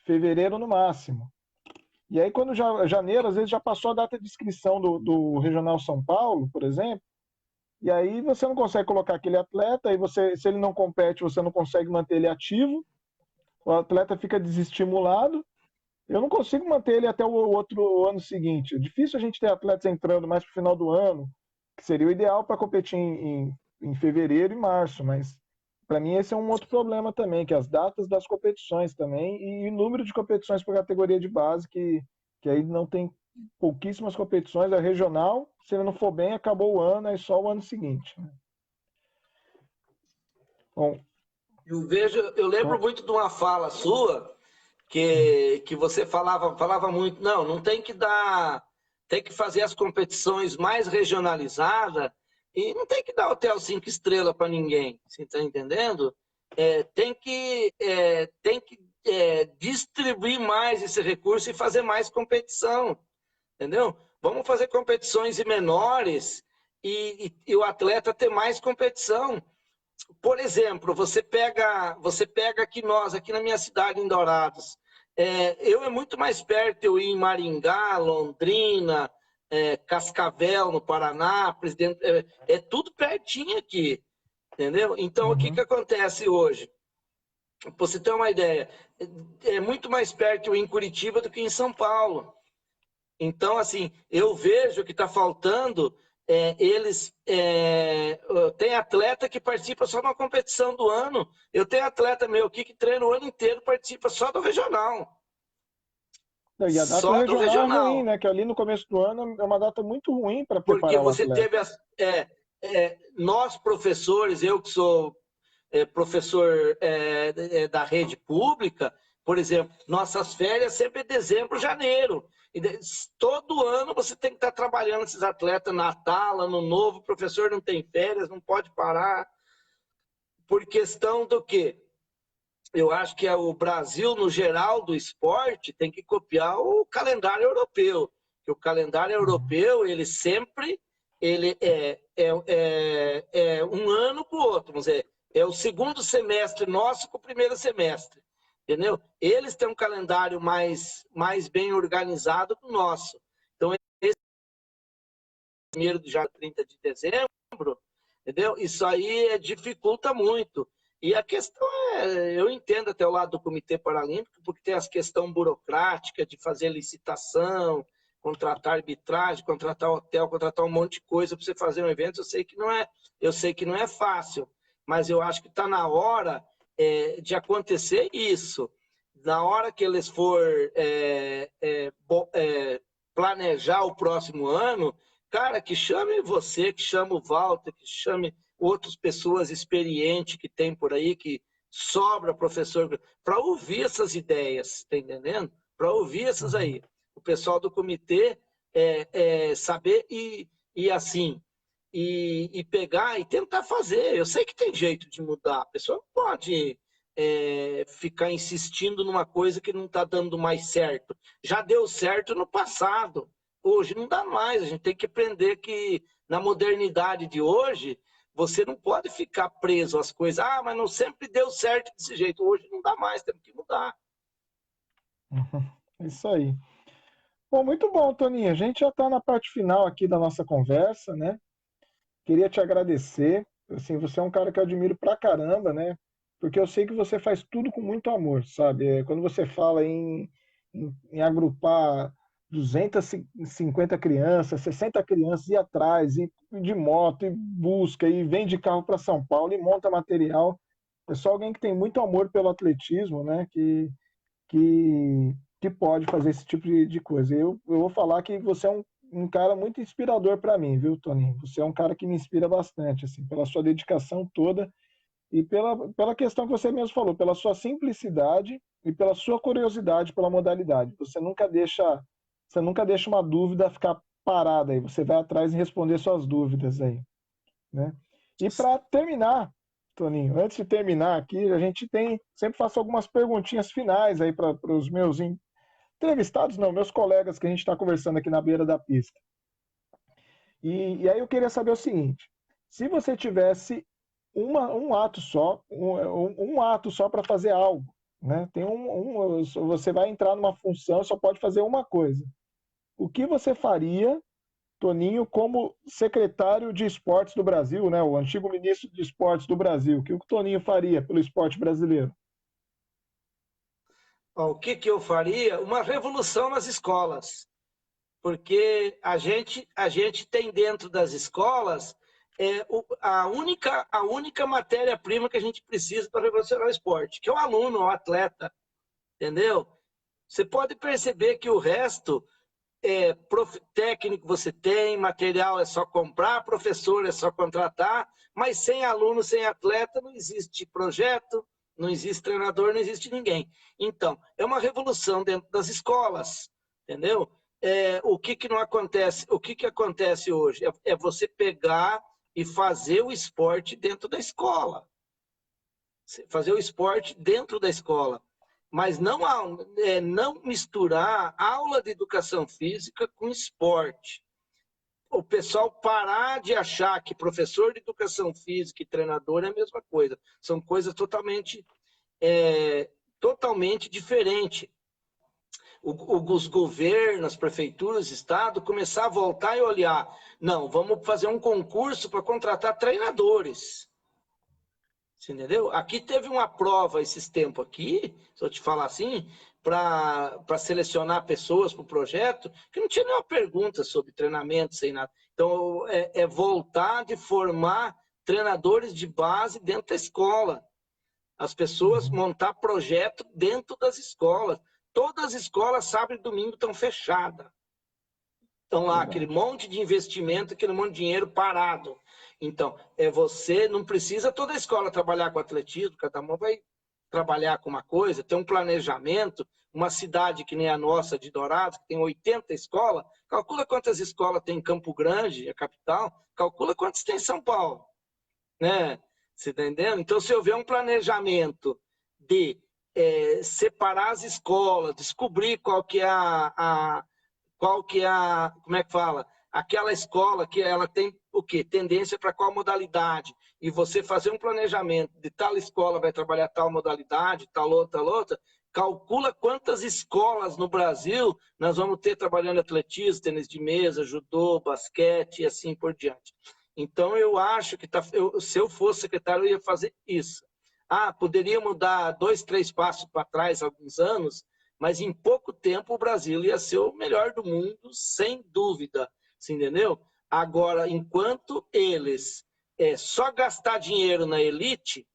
fevereiro no máximo. E aí, quando janeiro, às vezes já passou a data de inscrição do Regional São Paulo, por exemplo, e aí você não consegue colocar aquele atleta, e se ele não compete, você não consegue manter ele ativo, o atleta fica desestimulado, eu não consigo manter ele até o outro ano seguinte. É difícil a gente ter atletas entrando mais para o final do ano, que seria o ideal para competir em fevereiro e março, mas para mim esse é um outro problema também, que as datas das competições também e o número de competições por categoria de base, que aí não tem pouquíssimas competições, é regional, se ele não for bem, acabou o ano, é só o ano seguinte. Bom, Eu lembro muito de uma fala sua que você falava muito, não tem que dar, tem que fazer as competições mais regionalizadas e não tem que dar hotel 5 estrelas para ninguém, você está entendendo? Tem que distribuir mais esse recurso e fazer mais competição, entendeu? Vamos fazer competições menores e o atleta ter mais competição. Por exemplo, você pega aqui na minha cidade, em Dourados. É muito mais perto eu ir em Maringá, Londrina, Cascavel, no Paraná, Presidente, é tudo pertinho aqui, entendeu? Então, o que uhum. acontece hoje? Para você ter uma ideia, é muito mais perto eu ir em Curitiba do que em São Paulo. Então, assim, eu vejo que está faltando. Tem atleta que participa só na competição do ano. Eu tenho atleta meu aqui que treina o ano inteiro, participa só do regional. E a data Só do regional é ruim, regional. né? Que ali no começo do ano é uma data muito ruim para Porque preparar o você atleta. teve nós professores, eu que sou professor da rede pública, por exemplo, nossas férias sempre é dezembro, janeiro. E todo ano você tem que estar trabalhando esses atletas, Natal, Ano Novo, o professor não tem férias, não pode parar. Por questão do quê? Eu acho que o Brasil, no geral do esporte, tem que copiar o calendário europeu. Que o calendário Uhum. europeu, ele é um ano para o outro. Vamos dizer, é o segundo semestre nosso com o primeiro semestre. Entendeu? Eles têm um calendário mais bem organizado que o nosso. Então, esse primeiro de já 30 de dezembro, entendeu? Isso aí dificulta muito. E a questão eu entendo até o lado do Comitê Paralímpico, porque tem as questões burocráticas de fazer licitação, contratar arbitragem, contratar hotel, contratar um monte de coisa para você fazer um evento. Eu sei que não é fácil, mas eu acho que está na hora de acontecer isso. Na hora que eles for planejar o próximo ano, cara, que chame você, que chame o Walter, que chame outras pessoas experientes que tem por aí, que sobra professor, para ouvir essas ideias, tá entendendo? Para ouvir essas Uhum. aí. O pessoal do comitê saber e assim, e pegar e tentar fazer. Eu sei que tem jeito de mudar. A pessoa não pode ficar insistindo numa coisa que não está dando mais certo. Já deu certo no passado. Hoje não dá mais. A gente tem que aprender que na modernidade de hoje você não pode ficar preso às coisas. Ah, mas não sempre deu certo desse jeito. Hoje não dá mais, temos que mudar. Uhum. Isso aí. Bom, muito bom, Toninho. A gente já está na parte final aqui da nossa conversa, né? Queria te agradecer. Assim, você é um cara que eu admiro pra caramba, né? Porque eu sei que você faz tudo com muito amor, sabe? Quando você fala em agrupar 250 crianças, 60 crianças, ir atrás, e de moto, e busca, e vem de carro para São Paulo, e monta material. É só alguém que tem muito amor pelo atletismo, né? Que, que pode fazer esse tipo de coisa. Eu vou falar que você é um cara muito inspirador para mim, viu, Toninho? Você é um cara que me inspira bastante, assim, pela sua dedicação toda e pela questão que você mesmo falou, pela sua simplicidade e pela sua curiosidade pela modalidade. Você nunca deixa uma dúvida ficar parada aí, você vai atrás e responder suas dúvidas aí, né? E para terminar, Toninho, antes de terminar aqui, a gente sempre faço algumas perguntinhas finais aí para os meus entrevistados, não, meus colegas que a gente está conversando aqui na beira da pista. E aí eu queria saber o seguinte: se você tivesse um ato só, um ato só para fazer algo, né? Você vai entrar numa função, só pode fazer uma coisa. O que você faria, Toninho, como secretário de esportes do Brasil, né? O antigo ministro de esportes do Brasil? O que o Toninho faria pelo esporte brasileiro? Ó, o que que eu faria? Uma revolução nas escolas, porque a gente tem dentro das escolas a única matéria-prima que a gente precisa para revolucionar o esporte, que é o aluno, o atleta, entendeu? Você pode perceber que o resto técnico você tem, material é só comprar, professor é só contratar, mas sem aluno, sem atleta, não existe projeto, não existe treinador, não existe ninguém. Então, é uma revolução dentro das escolas, entendeu? O que que não acontece? O que que acontece hoje? É você pegar e fazer o esporte dentro da escola. Fazer o esporte dentro da escola. Mas não misturar aula de educação física com esporte. O pessoal parar de achar que professor de educação física e treinador é a mesma coisa. São coisas totalmente diferentes. Os governos, as prefeituras, Estado, começar a voltar e olhar. Não, vamos fazer um concurso para contratar treinadores. Você entendeu? Aqui teve uma prova esses tempos aqui, se eu te falar assim, para selecionar pessoas para o projeto, que não tinha nenhuma pergunta sobre treinamento, sem nada. Então, voltar de formar treinadores de base dentro da escola. As pessoas montar projeto dentro das escolas. Todas as escolas, sábado e domingo, estão fechadas. Estão lá, aquele monte de investimento, aquele monte de dinheiro parado. Então, você não precisa toda a escola trabalhar com atletismo, cada um vai trabalhar com uma coisa, tem um planejamento. Uma cidade que nem a nossa, de Dourados, que tem 80 escolas, calcula quantas escolas tem em Campo Grande, a capital, calcula quantas tem em São Paulo. Né? Você está entendendo? Então, se houver um planejamento de separar as escolas, descobrir qual que é como é que fala? Aquela escola que ela tem o quê? Tendência para qual modalidade? E você fazer um planejamento de tal escola vai trabalhar tal modalidade, tal outra, calcula quantas escolas no Brasil nós vamos ter trabalhando atletismo, tênis de mesa, judô, basquete e assim por diante. Então, eu acho que se eu fosse secretário, eu ia fazer isso. Poderia mudar 2, 3 passos para trás, alguns anos, mas em pouco tempo o Brasil ia ser o melhor do mundo, sem dúvida, você entendeu? Agora, enquanto eles só gastar dinheiro na elite,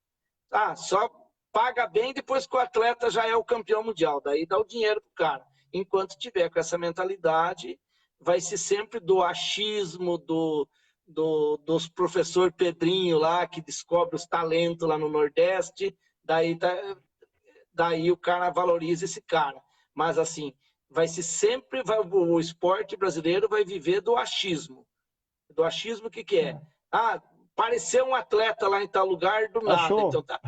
só paga bem depois que o atleta já é o campeão mundial, daí dá o dinheiro pro cara. Enquanto tiver com essa mentalidade, vai ser sempre do achismo, dos professor Pedrinho lá, que descobre os talentos lá no Nordeste, daí o cara valoriza esse cara. Mas assim, o esporte brasileiro vai viver do achismo. Do achismo, o que que é? Apareceu um atleta lá em tal lugar do nada. Achou? Então tá.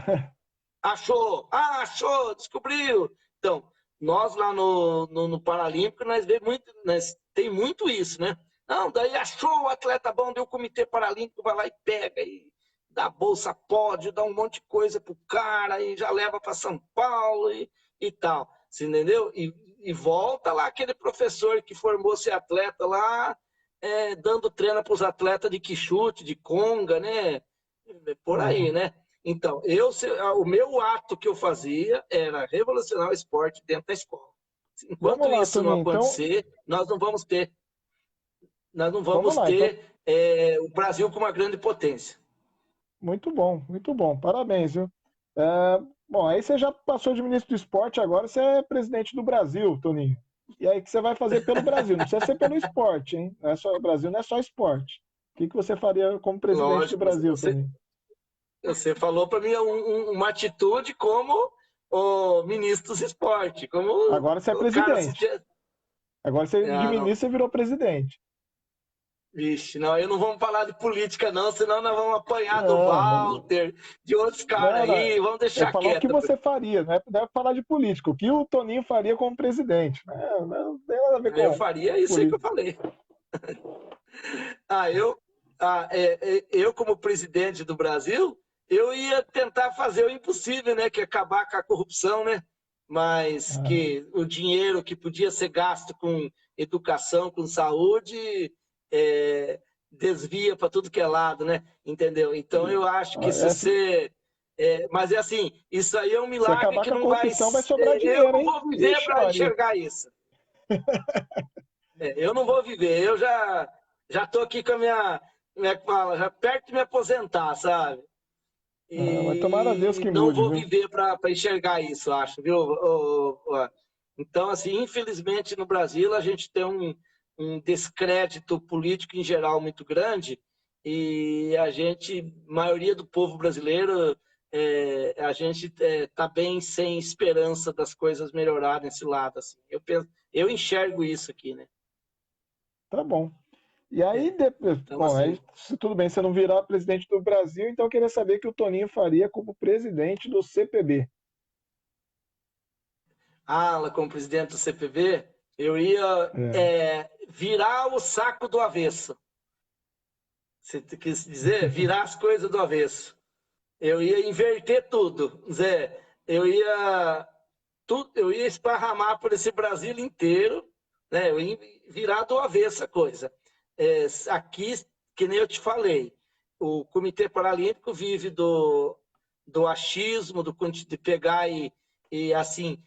Achou, descobriu. Então, nós lá no Paralímpico, nós tem muito isso, né? Não, daí achou o atleta bom, daí o Comitê Paralímpico vai lá e pega e dá bolsa pódio, dá um monte de coisa pro cara e já leva para São Paulo e tal. Você entendeu? E volta lá aquele professor que formou esse atleta lá, dando treino para os atletas de quichute, de conga, né? Por aí, né? Então, o meu ato que eu fazia era revolucionar o esporte dentro da escola. Enquanto Vamos lá, isso não Toninho. Então, acontecer, nós não vamos ter, vamos lá. Então, o Brasil como uma grande potência. muito bom, muito bom. Parabéns, viu? Bom, aí você já passou de ministro do esporte, agora você é presidente do Brasil, Toninho. E aí, o que você vai fazer pelo Brasil? Não precisa ser pelo esporte, hein? O Brasil não é só esporte. O que você faria como presidente do Lógico, Brasil, Toninho? você falou para mim uma atitude como o ministro dos esportes, como Agora você é o cara se... presidente. Agora você de não. ministro você virou presidente. Vixe, não, eu não vamos falar de política não, senão nós vamos apanhar do Não, Walter, de outros caras não. aí, vamos Eu deixar falar o que quieto. você faria, não é falar de política. O que o Toninho faria como presidente. Não tem nada a ver Eu com faria isso aí que eu política. falei. Eu como presidente do Brasil, eu ia tentar fazer o impossível, né, que é acabar com a corrupção, né? Mas que o dinheiro que podia ser gasto com educação, com saúde, desvia para tudo que é lado, né? Entendeu? Então eu acho que se você Mas é assim, isso aí é um Se milagre acabar que com a não vai. corrupção, vai sobrar Eu dinheiro, não hein? vou viver Ixi, para Maria. enxergar isso. Eu não vou viver. Eu já estou aqui com a minha, como é que fala, já perto de me aposentar, sabe? Ah, mas tomara a Deus E que não mude, vou viu? viver para enxergar isso, acho, viu? Então, assim, infelizmente no Brasil a gente tem um descrédito político em geral muito grande e a gente, maioria do povo brasileiro, a gente está bem sem esperança das coisas melhorarem nesse lado. Assim. Eu enxergo isso aqui, né? Tá bom. E aí, Então, bom, aí, assim, se tudo bem, você não virar presidente do Brasil, então eu queria saber o que o Toninho faria como presidente do CPB. ala como presidente do CPB, eu ia É. virar o saco do avesso. Você quis dizer? Virar as coisas do avesso. Eu ia inverter tudo. Zé, eu ia esparramar por esse Brasil inteiro, né? Eu ia virar do avesso a coisa. Aqui, que nem eu te falei, o Comitê Paralímpico vive do achismo, de pegar e assim,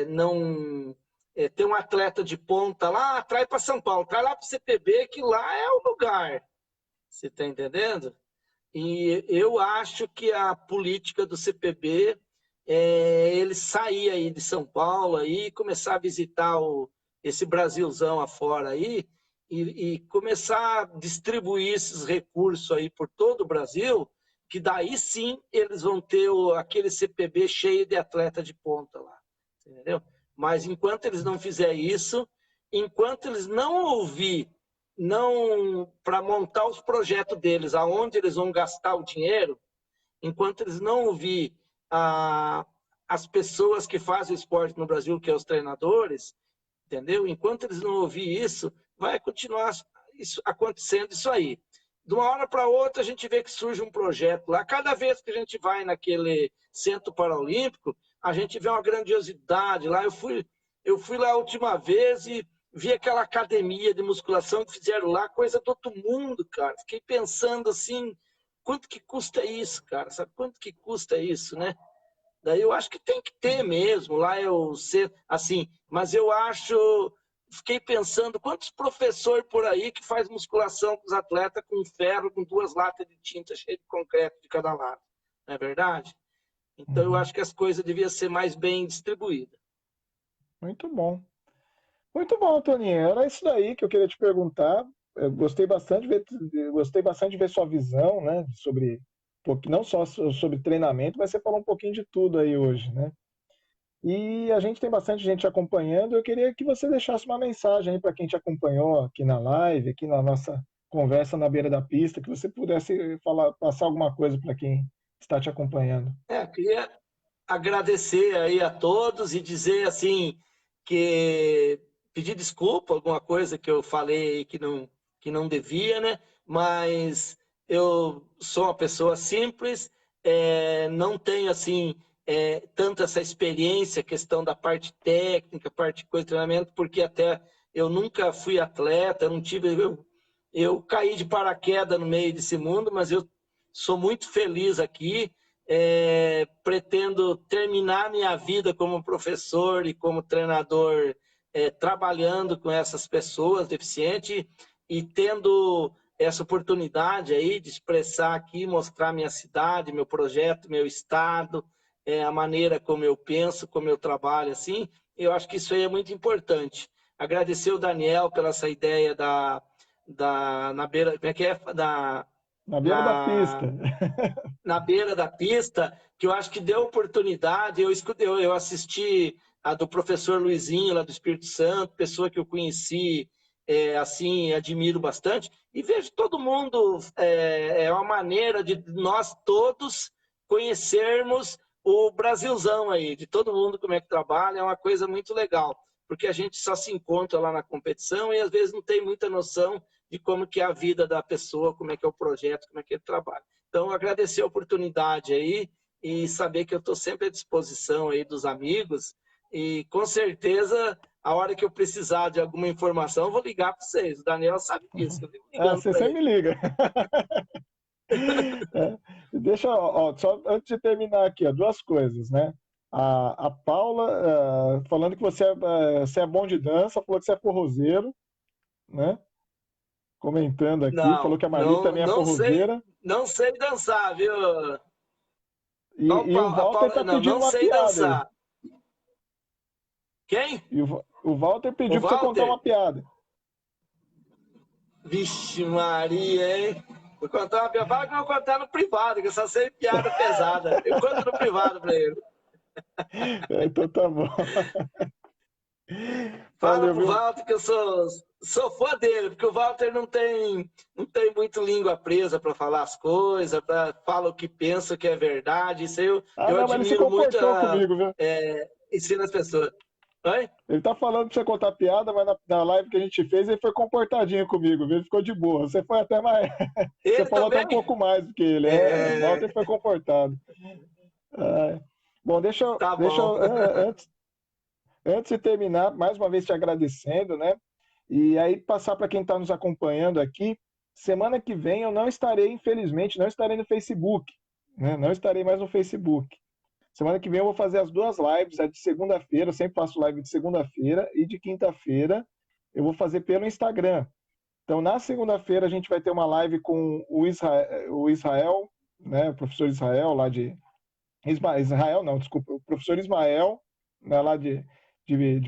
não ter um atleta de ponta lá, traz para São Paulo, traz lá para o CPB, que lá é o lugar. Você está entendendo? E eu acho que a política do CPB ele sair aí de São Paulo aí, começar a visitar esse Brasilzão afora aí e começar a distribuir esses recursos aí por todo o Brasil, que daí sim eles vão ter aquele CPB cheio de atleta de ponta lá, entendeu? Mas enquanto eles não fizerem isso, enquanto eles não ouvir não para montar os projetos deles, aonde eles vão gastar o dinheiro, enquanto eles não ouvir as pessoas que fazem o esporte no Brasil, que é os treinadores, entendeu? Enquanto eles não ouvir isso, vai continuar acontecendo isso aí. De uma hora para outra, a gente vê que surge um projeto lá. Cada vez que a gente vai naquele centro paralímpico, a gente vê uma grandiosidade lá. Eu fui lá a última vez e vi aquela academia de musculação que fizeram lá, coisa do outro mundo, cara. Fiquei pensando assim, quanto que custa isso, cara? Sabe quanto que custa isso, né? Daí eu acho que tem que ter mesmo, lá eu sei, assim, mas eu acho, fiquei pensando, quantos professores por aí que faz musculação com os atletas com ferro, com 2 latas de tinta cheia de concreto de cada lado, não é verdade? Então eu Uhum. acho que as coisas deviam ser mais bem distribuídas. Muito bom. Muito bom, Toninho. Era isso daí que eu queria te perguntar. Eu gostei bastante de ver sua visão, né, sobre, não só sobre treinamento, mas você falou um pouquinho de tudo aí hoje, né? E a gente tem bastante gente acompanhando. Eu queria que você deixasse uma mensagem aí para quem te acompanhou aqui na live, aqui na nossa conversa na beira da pista, que você pudesse falar, passar alguma coisa para quem está te acompanhando. Eu queria agradecer aí a todos e dizer assim que pedir desculpa alguma coisa que eu falei que não devia, né? Mas eu sou uma pessoa simples, não tenho assim tanto essa experiência, questão da parte técnica, parte de coisa de treinamento, porque até eu nunca fui atleta, não tive eu caí de paraquedas no meio desse mundo, mas eu sou muito feliz aqui pretendo terminar minha vida como professor e como treinador, trabalhando com essas pessoas deficientes e tendo essa oportunidade aí de expressar aqui, mostrar minha cidade, meu projeto, meu estado, a maneira como eu penso, como eu trabalho, assim, eu acho que isso aí é muito importante. Agradecer o Daniel pela essa ideia na beira, como é que é? Na beira da Na, pista. na beira da pista, que eu acho que deu oportunidade. Eu assisti a do professor Luizinho, lá do Espírito Santo, pessoa que eu conheci, assim, admiro bastante, e vejo todo mundo, uma maneira de nós todos conhecermos o Brasilzão aí, de todo mundo como é que trabalha, é uma coisa muito legal, porque a gente só se encontra lá na competição e às vezes não tem muita noção de como que é a vida da pessoa, como é que é o projeto, como é que ele trabalha. Então, agradecer a oportunidade aí e saber que eu estou sempre à disposição aí dos amigos e com certeza a hora que eu precisar de alguma informação eu vou ligar para vocês. O Daniel sabe disso, eu fico Ah, ligando você para sempre ele. me liga. É. Deixa, ó, só antes de terminar aqui, ó, duas coisas, né? A Paula, falando que você é bom de dança, falou que você é forrozeiro, né? Comentando aqui, falou Não, que a Marli não, também é não sei, forrozeira. não sei dançar, viu? E o A Walter Paula, tá não, pedindo não uma sei piada aí. dançar. Quem? O Walter O pediu pra você contar Walter? uma piada. Vixe Maria, hein? Vou contar uma piada. Fala que eu vou contar no privado, que eu só sei piada pesada. Eu conto no privado pra ele. Então tá bom. Fala Valeu, pro viu? Walter que eu sou fã dele, porque o Walter não tem muito língua presa para falar as coisas, fala o que pensa, o que é verdade. Isso aí eu, Ah, eu não, mas ele se admiro muito comportou comigo, viu? ensino as pessoas. Oi? Ele tá falando pra você contar piada, mas na live que a gente fez, ele foi comportadinho comigo, viu? Ele ficou de boa. Você foi até mais. Você Ele falou até um também? pouco mais do que ele. É, o Walter É, foi comportado. É. Bom, tá deixa bom. eu, antes de terminar, mais uma vez te agradecendo, né? E aí passar para quem está nos acompanhando aqui, semana que vem eu não estarei, infelizmente, não estarei no Facebook, né? Não estarei mais no Facebook. Semana que vem eu vou fazer as duas lives, a de segunda-feira, eu sempre faço live de segunda-feira e de quinta-feira eu vou fazer pelo Instagram. Então, na segunda-feira a gente vai ter uma live com o Israel, né? O professor Israel lá de Israel, não, desculpa, o professor Ismael, né, lá de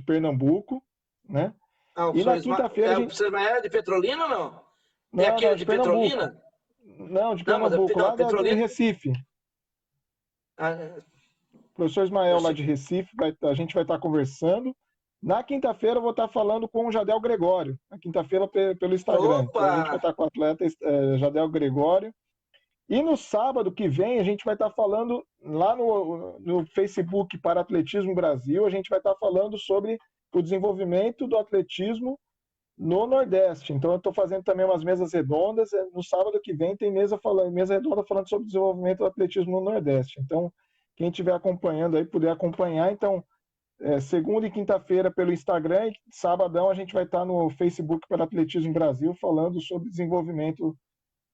Pernambuco, né? Ah, E na quinta-feira a o gente. professor Ismael é de Petrolina ou não? É Não, não, aquele de de Pernambuco. Petrolina? Não, de Não, mas Pernambuco, não, lá de Petrolina. Recife. Ah, O professor eu Ismael, lá achei de que. Recife, a gente vai estar conversando. Na quinta-feira eu vou estar falando com o Jadel Gregório. Na quinta-feira pelo Instagram. Opa! Então a gente vai estar com o atleta Jadel Gregório. E no sábado que vem a gente vai estar falando lá no Facebook para Atletismo Brasil, a gente vai estar falando sobre o desenvolvimento do atletismo no Nordeste. Então eu estou fazendo também umas mesas redondas. No sábado que vem tem mesa redonda falando sobre o desenvolvimento do atletismo no Nordeste. Então, quem estiver acompanhando aí, puder acompanhar, então, segunda e quinta-feira pelo Instagram e sabadão a gente vai estar no Facebook para Atletismo Brasil falando sobre desenvolvimento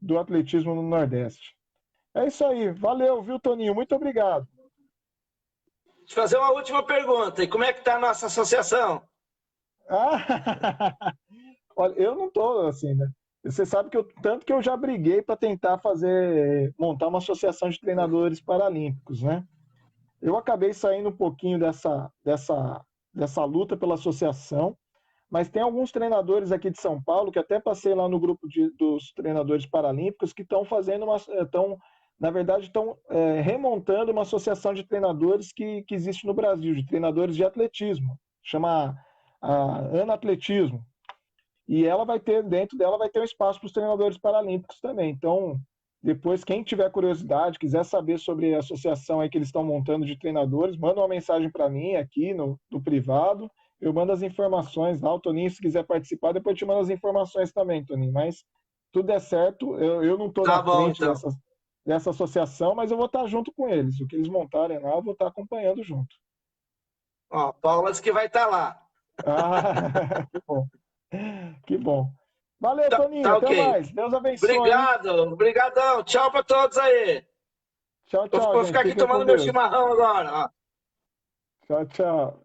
do atletismo no Nordeste. É isso aí. Valeu, viu, Toninho? Muito obrigado. Deixa eu fazer uma última pergunta. E como é que está a nossa associação? Ah, olha, eu não tô assim, né? Você sabe que tanto que eu já briguei para tentar montar uma associação de treinadores paralímpicos, né? Eu acabei saindo um pouquinho dessa luta pela associação, mas tem alguns treinadores aqui de São Paulo que até passei lá no grupo dos treinadores paralímpicos que estão na verdade, estão remontando uma associação de treinadores que existe no Brasil, de treinadores de atletismo, chama a Ana Atletismo. E ela vai ter, dentro dela, vai ter um espaço para os treinadores paralímpicos também. Então, depois, quem tiver curiosidade, quiser saber sobre a associação aí que eles estão montando de treinadores, manda uma mensagem para mim aqui no privado. Eu mando as informações lá. O Toninho, se quiser participar, depois eu te mando as informações também, Toninho. Mas tudo é certo. Eu não estou na Tá bom, frente então. dessa associação, mas eu vou estar junto com eles. O que eles montarem lá, eu vou estar acompanhando junto. Ó, Paula disse que vai estar lá. Ah, que bom. Que bom. Valeu, Tá, Toninho. tá Até ok. mais. Deus abençoe, hein? Obrigado, obrigadão. Tchau para todos aí. Tchau, Eu tchau, vou gente. ficar aqui Fiquem com tomando meu Deus. chimarrão agora. Ó. Tchau, tchau.